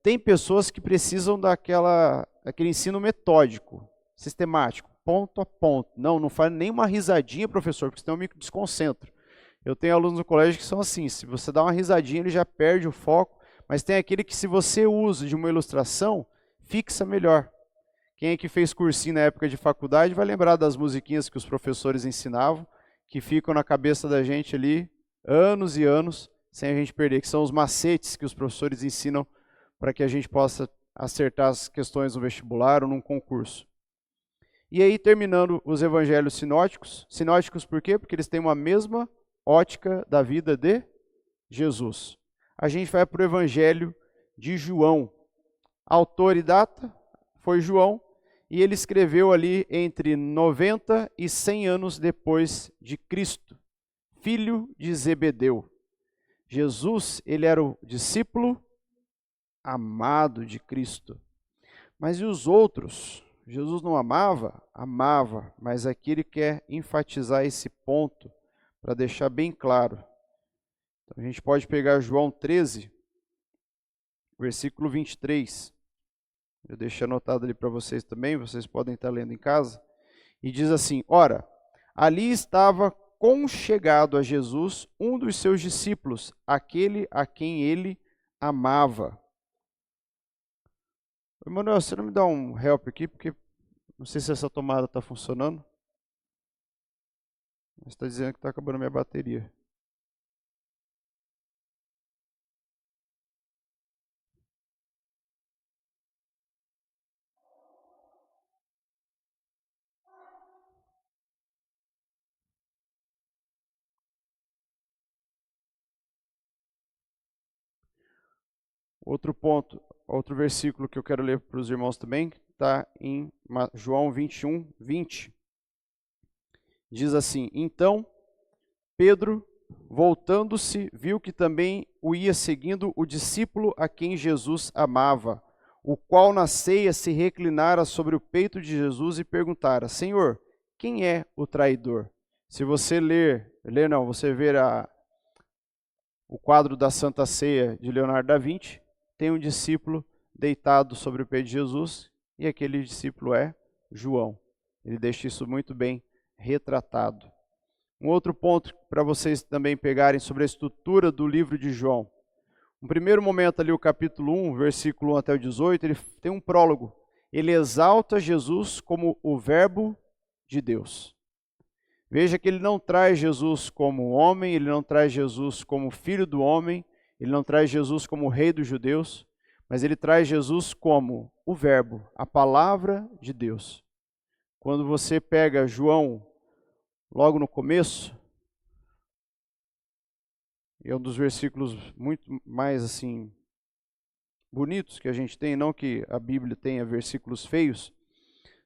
Speaker 1: Tem pessoas que precisam daquele ensino metódico, sistemático, ponto a ponto. Não faz nem uma risadinha, professor, porque senão eu me desconcentro. Eu tenho alunos no colégio que são assim, se você dá uma risadinha, ele já perde o foco, mas tem aquele que se você usa de uma ilustração, fixa melhor. Quem é que fez cursinho na época de faculdade vai lembrar das musiquinhas que os professores ensinavam, que ficam na cabeça da gente ali anos e anos, sem a gente perder, que são os macetes que os professores ensinam para que a gente possa acertar as questões no vestibular ou num concurso. E aí, terminando os evangelhos sinóticos. Sinóticos por quê? Porque eles têm uma mesma ótica da vida de Jesus. A gente vai para o evangelho de João. Autor e data foi João, e ele escreveu ali entre 90 e 100 anos depois de Cristo, filho de Zebedeu. Jesus, ele era o discípulo amado de Cristo. Mas e os outros? Jesus não amava? Amava, mas aqui ele quer enfatizar esse ponto para deixar bem claro. Então, a gente pode pegar João 13, versículo 23. Eu deixei anotado ali para vocês também, vocês podem estar lendo em casa. E diz assim: ora, ali estava conchegado a Jesus um dos seus discípulos, aquele a quem ele amava. Emanuel, você não me dá um help aqui, porque não sei se essa tomada está funcionando. Mas está dizendo que está acabando a minha bateria. Outro ponto, outro versículo que eu quero ler para os irmãos também, está em João 21, 20. Diz assim: então Pedro, voltando-se, viu que também o ia seguindo o discípulo a quem Jesus amava, o qual na ceia se reclinara sobre o peito de Jesus e perguntara: Senhor, quem é o traidor? Se você você ver o quadro da Santa Ceia de Leonardo da Vinci, tem um discípulo deitado sobre o peito de Jesus, e aquele discípulo é João. Ele deixa isso muito bem retratado. Um outro ponto para vocês também pegarem sobre a estrutura do livro de João. No primeiro momento ali, o capítulo 1, versículo 1 até o 18, ele tem um prólogo. Ele exalta Jesus como o verbo de Deus. Veja que ele não traz Jesus como homem, ele não traz Jesus como filho do homem, ele não traz Jesus como rei dos judeus, mas ele traz Jesus como o verbo, a palavra de Deus. Quando você pega João, logo no começo, é um dos versículos muito mais assim bonitos que a gente tem, não que a Bíblia tenha versículos feios,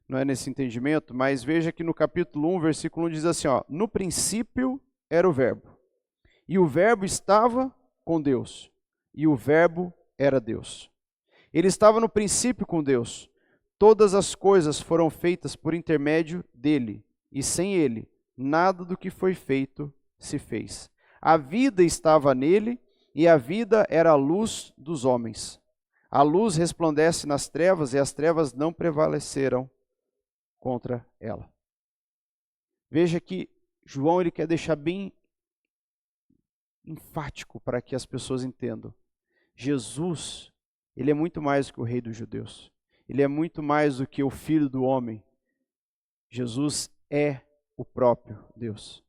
Speaker 1: não é nesse entendimento, mas veja que no capítulo 1, versículo 1 diz assim, no princípio era o verbo, e o verbo estava com Deus, e o verbo era Deus. Ele estava no princípio com Deus. Todas as coisas foram feitas por intermédio dele, e sem ele, nada do que foi feito se fez. A vida estava nele, e a vida era a luz dos homens. A luz resplandece nas trevas, e as trevas não prevaleceram contra ela. Veja que João ele quer deixar bem enfático para que as pessoas entendam. Jesus, ele é muito mais do que o rei dos judeus. Ele é muito mais do que o filho do homem. Jesus é o próprio Deus.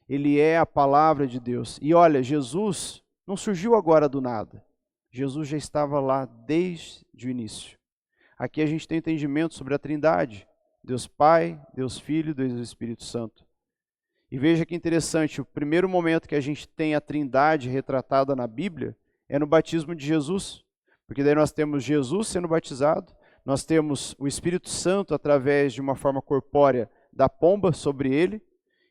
Speaker 1: Ele é a palavra de Deus. E olha, Jesus não surgiu agora do nada. Jesus já estava lá desde o início. Aqui a gente tem entendimento sobre a Trindade. Deus Pai, Deus Filho, Deus Espírito Santo. E veja que interessante, o primeiro momento que a gente tem a Trindade retratada na Bíblia é no batismo de Jesus. Porque daí nós temos Jesus sendo batizado, nós temos o Espírito Santo através de uma forma corpórea da pomba sobre ele,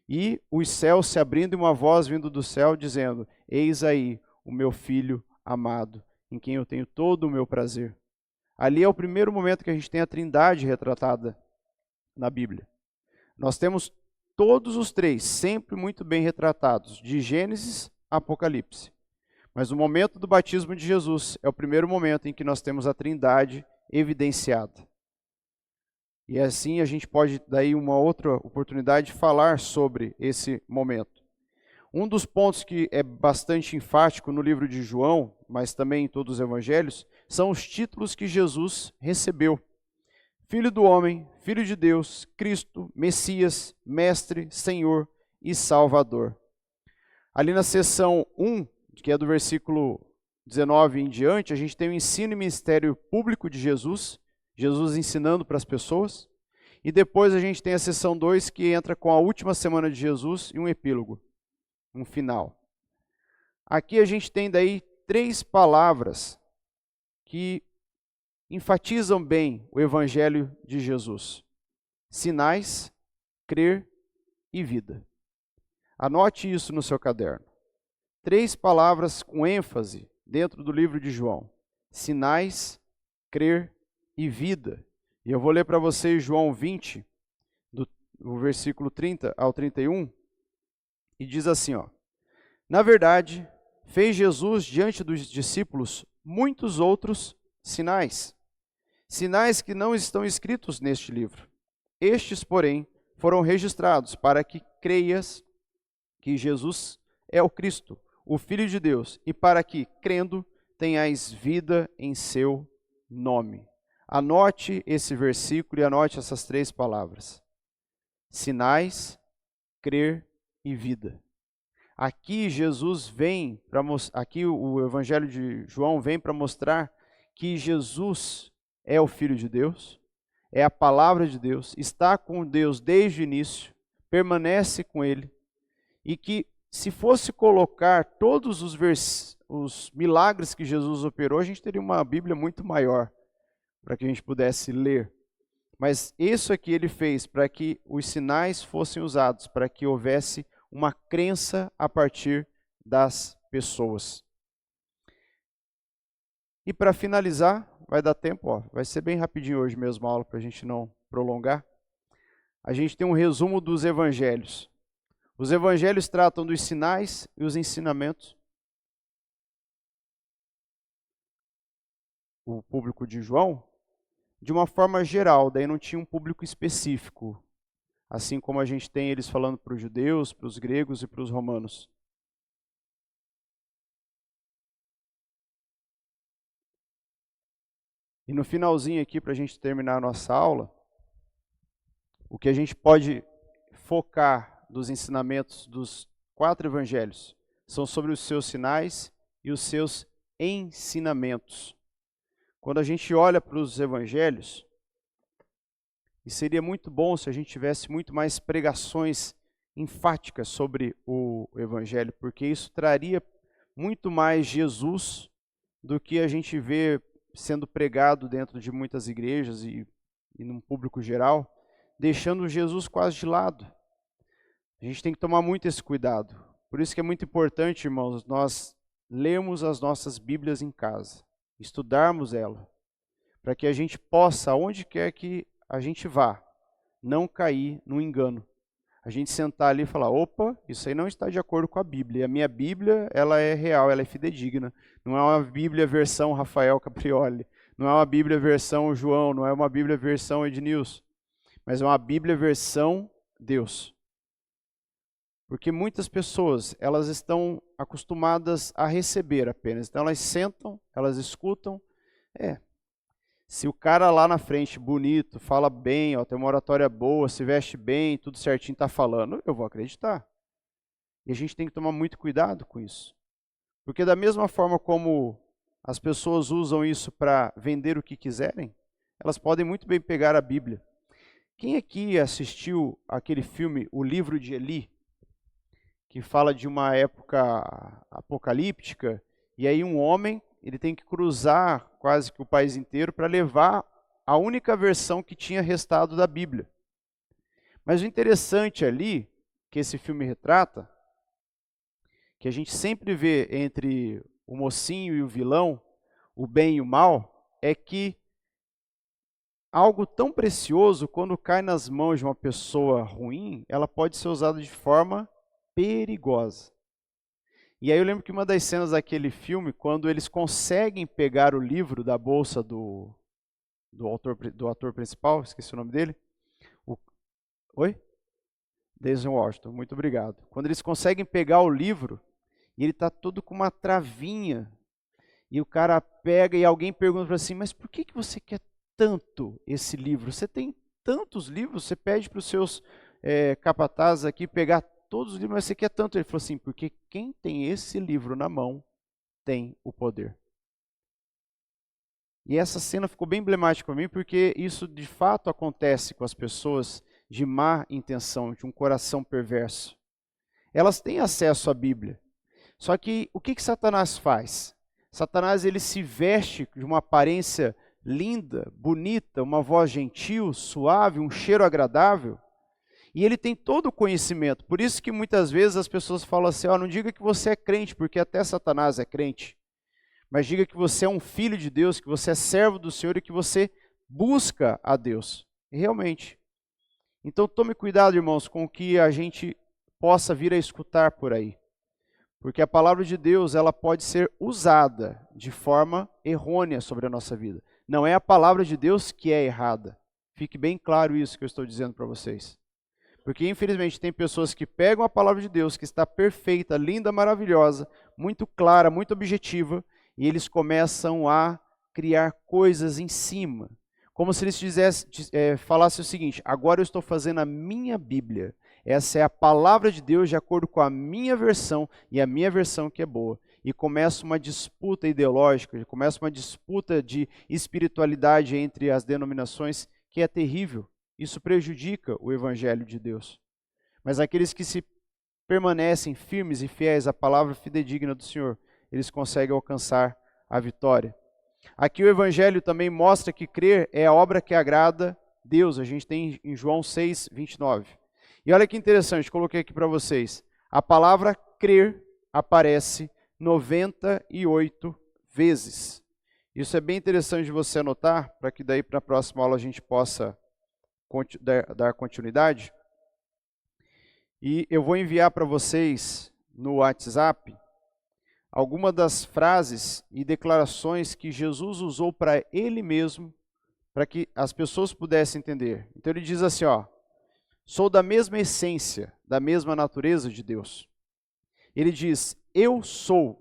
Speaker 1: e os céus se abrindo e uma voz vindo do céu dizendo: eis aí o meu Filho amado, em quem eu tenho todo o meu prazer. Ali é o primeiro momento que a gente tem a Trindade retratada na Bíblia. Nós temos todos os três sempre muito bem retratados, de Gênesis a Apocalipse. Mas o momento do batismo de Jesus é o primeiro momento em que nós temos a Trindade evidenciada. E assim a gente pode, daí uma outra oportunidade, de falar sobre esse momento. Um dos pontos que é bastante enfático no livro de João, mas também em todos os evangelhos, são os títulos que Jesus recebeu. Filho do homem, Filho de Deus, Cristo, Messias, Mestre, Senhor e Salvador. Ali na seção 1, que é do versículo 19 em diante, a gente tem o ensino e ministério público de Jesus, Jesus ensinando para as pessoas. E depois a gente tem a seção 2, que entra com a última semana de Jesus e um epílogo, um final. Aqui a gente tem daí 3 palavras que enfatizam bem o evangelho de Jesus: sinais, crer e vida. Anote isso no seu caderno. 3 palavras com ênfase dentro do livro de João: sinais, crer e vida. E eu vou ler para vocês João 20, do versículo 30 ao 31, e diz assim, ó: na verdade, fez Jesus diante dos discípulos muitos outros sinais, sinais que não estão escritos neste livro. Estes, porém, foram registrados para que creias que Jesus é o Cristo, o Filho de Deus, e para que, crendo, tenhais vida em seu nome. Anote esse versículo e anote essas 3 palavras: sinais, crer e vida. Aqui Jesus vem para aqui o evangelho de João vem para mostrar que Jesus é o Filho de Deus, é a palavra de Deus, está com Deus desde o início, permanece com ele, e que se fosse colocar todos os milagres que Jesus operou, a gente teria uma Bíblia muito maior para que a gente pudesse ler. Mas isso aqui ele fez para que os sinais fossem usados, para que houvesse uma crença a partir das pessoas. E para finalizar, vai dar tempo, ó, vai ser bem rapidinho hoje mesmo a aula para a gente não prolongar. A gente tem um resumo dos evangelhos. Os evangelhos tratam dos sinais e os ensinamentos. O público de João, de uma forma geral, daí não tinha um público específico, assim como a gente tem eles falando para os judeus, para os gregos e para os romanos. E no finalzinho aqui, para a gente terminar a nossa aula, o que a gente pode focar dos ensinamentos dos 4 evangelhos são sobre os seus sinais e os seus ensinamentos. Quando a gente olha para os evangelhos, e seria muito bom se a gente tivesse muito mais pregações enfáticas sobre o evangelho, porque isso traria muito mais Jesus do que a gente vê sendo pregado dentro de muitas igrejas e num público geral, deixando Jesus quase de lado. A gente tem que tomar muito esse cuidado. Por isso que é muito importante, irmãos, nós lermos as nossas Bíblias em casa, estudarmos ela, para que a gente possa, aonde quer que a gente vá, não cair no engano. A gente sentar ali e falar, opa, isso aí não está de acordo com a Bíblia. E a minha Bíblia, ela é real, ela é fidedigna. Não é uma Bíblia versão Rafael Caprioli, não é uma Bíblia versão João, não é uma Bíblia versão Ednilson, mas é uma Bíblia versão Deus. Porque muitas pessoas, elas estão acostumadas a receber apenas. Então elas sentam, elas escutam. Se o cara lá na frente, bonito, fala bem, ó, tem uma oratória boa, se veste bem, tudo certinho, está falando, eu vou acreditar. E a gente tem que tomar muito cuidado com isso. Porque da mesma forma como as pessoas usam isso para vender o que quiserem, elas podem muito bem pegar a Bíblia. Quem aqui assistiu aquele filme O Livro de Eli, que fala de uma época apocalíptica, e aí um homem, ele tem que cruzar quase que o país inteiro para levar a única versão que tinha restado da Bíblia. Mas o interessante ali, que esse filme retrata, que a gente sempre vê entre o mocinho e o vilão, o bem e o mal, é que algo tão precioso, quando cai nas mãos de uma pessoa ruim, ela pode ser usada de forma perigosa. E aí eu lembro que uma das cenas daquele filme, quando eles conseguem pegar o livro da bolsa do ator principal, esqueci o nome dele. Oi? Denzel Washington, muito obrigado. Quando eles conseguem pegar o livro, e ele está todo com uma travinha, e o cara pega e alguém pergunta para assim, mas por que você quer tanto esse livro? Você tem tantos livros, você pede para os seus capatazes aqui pegar todos os livros, mas você quer tanto? Ele falou assim, porque quem tem esse livro na mão tem o poder. E essa cena ficou bem emblemática para mim, porque isso de fato acontece com as pessoas de má intenção, de um coração perverso. Elas têm acesso à Bíblia. Só que o que Satanás faz? Satanás, ele se veste de uma aparência linda, bonita, uma voz gentil, suave, um cheiro agradável, e ele tem todo o conhecimento. Por isso que muitas vezes as pessoas falam assim, não diga que você é crente, porque até Satanás é crente. Mas diga que você é um filho de Deus, que você é servo do Senhor e que você busca a Deus. E realmente. Então tome cuidado, irmãos, com o que a gente possa vir a escutar por aí. Porque a palavra de Deus, ela pode ser usada de forma errônea sobre a nossa vida. Não é a palavra de Deus que é errada. Fique bem claro isso que eu estou dizendo para vocês. Porque, infelizmente, tem pessoas que pegam a palavra de Deus, que está perfeita, linda, maravilhosa, muito clara, muito objetiva, e eles começam a criar coisas em cima. Como se eles falassem o seguinte, agora eu estou fazendo a minha Bíblia. Essa é a palavra de Deus de acordo com a minha versão, e a minha versão que é boa. E começa uma disputa ideológica, começa uma disputa de espiritualidade entre as denominações, que é terrível. Isso prejudica o Evangelho de Deus. Mas aqueles que se permanecem firmes e fiéis à palavra fidedigna do Senhor, eles conseguem alcançar a vitória. Aqui o Evangelho também mostra que crer é a obra que agrada Deus. A gente tem em João 6, 29. E olha que interessante, coloquei aqui para vocês. A palavra crer aparece 98 vezes. Isso é bem interessante de você anotar, para que daí para a próxima aula a gente possa dar continuidade. E eu vou enviar para vocês no WhatsApp algumas das frases e declarações que Jesus usou para ele mesmo, para que as pessoas pudessem entender. Então ele diz assim, sou da mesma essência, da mesma natureza de Deus. Ele diz, eu sou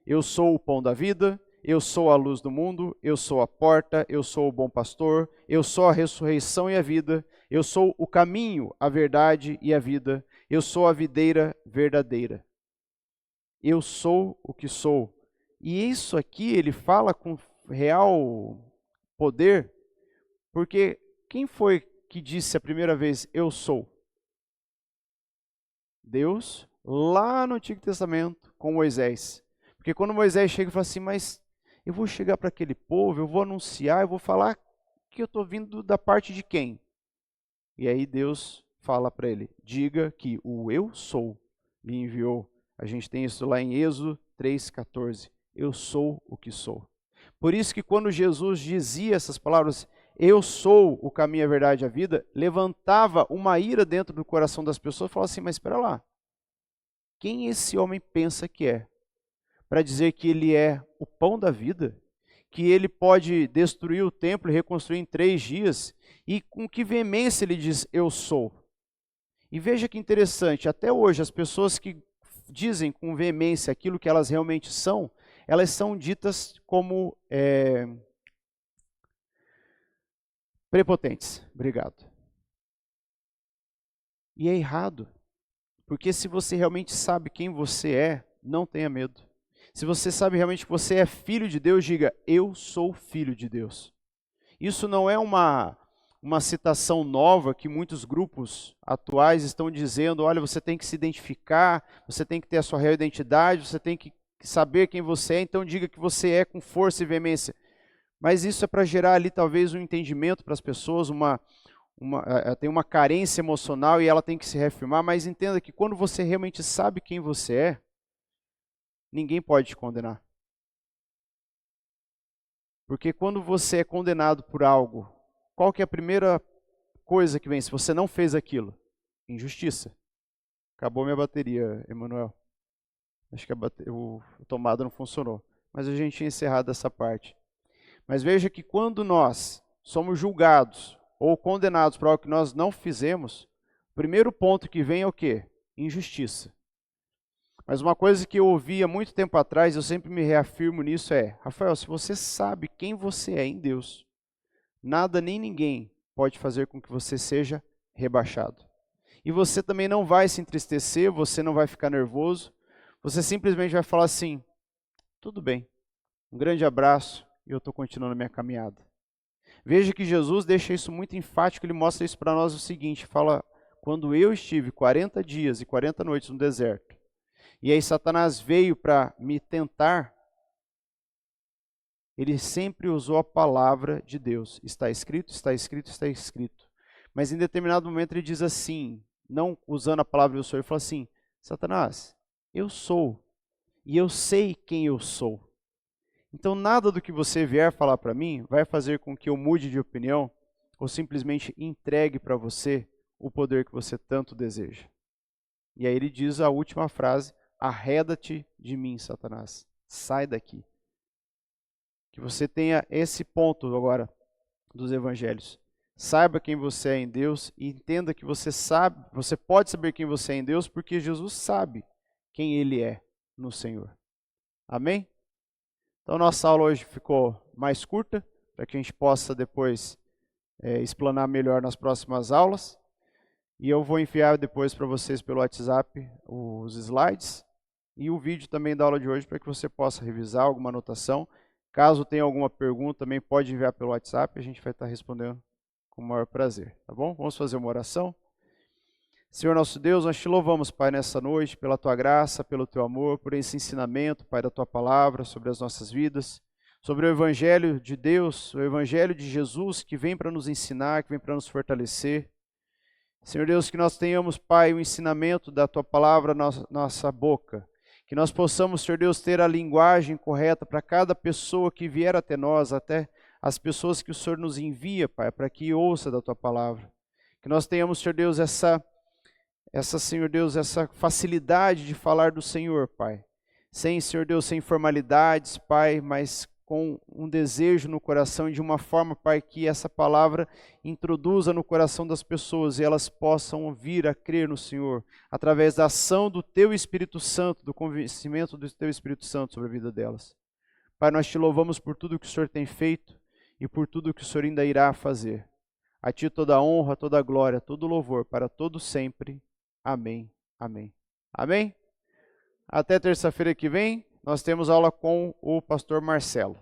Speaker 1: o pão da vida, eu sou a luz do mundo, eu sou a porta, eu sou o bom pastor, eu sou a ressurreição e a vida, eu sou o caminho, a verdade e a vida, eu sou a videira verdadeira. Eu sou o que sou. E isso aqui ele fala com real poder, porque quem foi que disse a primeira vez, eu sou? Deus, lá no Antigo Testamento, com Moisés. Porque quando Moisés chega e fala assim, mas eu vou chegar para aquele povo, eu vou anunciar, eu vou falar que eu estou vindo da parte de quem? E aí Deus fala para ele, diga que o eu sou me enviou. A gente tem isso lá em Êxodo 3,14. Eu sou o que sou. Por isso que quando Jesus dizia essas palavras, eu sou o caminho, a verdade e a vida, levantava uma ira dentro do coração das pessoas e falava assim, mas espera lá, quem esse homem pensa que é? Para dizer que ele é o pão da vida, que ele pode destruir o templo e reconstruir em 3 dias, e com que veemência ele diz, eu sou. E veja que interessante, até hoje as pessoas que dizem com veemência aquilo que elas realmente são, elas são ditas como prepotentes. Obrigado. E é errado, porque se você realmente sabe quem você é, não tenha medo. Se você sabe realmente que você é filho de Deus, diga, eu sou filho de Deus. Isso não é uma citação nova que muitos grupos atuais estão dizendo, olha, você tem que se identificar, você tem que ter a sua real identidade, você tem que saber quem você é, então diga que você é com força e veemência. Mas isso é para gerar ali talvez um entendimento para as pessoas, tem uma carência emocional e ela tem que se reafirmar, mas entenda que quando você realmente sabe quem você é, ninguém pode te condenar. Porque quando você é condenado por algo, qual que é a primeira coisa que vem? Se você não fez aquilo? Injustiça. Acabou minha bateria, Emanuel. Acho que a tomada não funcionou. Mas a gente tinha encerrado essa parte. Mas veja que quando nós somos julgados ou condenados por algo que nós não fizemos, o primeiro ponto que vem é o quê? Injustiça. Mas uma coisa que eu ouvi há muito tempo atrás, eu sempre me reafirmo nisso é, Rafael, se você sabe quem você é em Deus, nada nem ninguém pode fazer com que você seja rebaixado. E você também não vai se entristecer, você não vai ficar nervoso, você simplesmente vai falar assim, tudo bem, um grande abraço e eu estou continuando a minha caminhada. Veja que Jesus deixa isso muito enfático, ele mostra isso para nós o seguinte, fala, quando eu estive 40 dias e 40 noites no deserto, e aí Satanás veio para me tentar, ele sempre usou a palavra de Deus. Está escrito, está escrito, está escrito. Mas em determinado momento ele diz assim, não usando a palavra eu sou, ele fala assim, Satanás, eu sou, e eu sei quem eu sou. Então nada do que você vier falar para mim vai fazer com que eu mude de opinião, ou simplesmente entregue para você o poder que você tanto deseja. E aí ele diz a última frase, arreda-te de mim, Satanás, sai daqui. Que você tenha esse ponto agora dos evangelhos. Saiba quem você é em Deus e entenda que você sabe, você pode saber quem você é em Deus porque Jesus sabe quem ele é no Senhor. Amém? Então nossa aula hoje ficou mais curta, para que a gente possa depois explanar melhor nas próximas aulas. E eu vou enviar depois para vocês pelo WhatsApp os slides e o vídeo também da aula de hoje para que você possa revisar alguma anotação. Caso tenha alguma pergunta, também pode enviar pelo WhatsApp, a gente vai estar respondendo com o maior prazer, tá bom? Vamos fazer uma oração? Senhor nosso Deus, nós te louvamos, Pai, nessa noite, pela Tua graça, pelo Teu amor, por esse ensinamento, Pai, da Tua palavra sobre as nossas vidas, sobre o Evangelho de Deus, o Evangelho de Jesus, que vem para nos ensinar, que vem para nos fortalecer. Senhor Deus, que nós tenhamos, Pai, o ensinamento da Tua palavra na nossa boca, que nós possamos, Senhor Deus, ter a linguagem correta para cada pessoa que vier até nós, até as pessoas que o Senhor nos envia, Pai, para que ouça da Tua palavra. Que nós tenhamos, Senhor Deus, Senhor Deus, essa facilidade de falar do Senhor, Pai. Sem, Senhor Deus, sem formalidades, Pai, mas com um desejo no coração e de uma forma, Pai, que essa palavra introduza no coração das pessoas e elas possam vir a crer no Senhor, através da ação do Teu Espírito Santo, do convencimento do Teu Espírito Santo sobre a vida delas. Pai, nós te louvamos por tudo que o Senhor tem feito e por tudo que o Senhor ainda irá fazer. A Ti toda a honra, toda a glória, todo o louvor, para todo sempre. Amém, amém, amém? Até terça-feira que vem, nós temos aula com o pastor Marcelo.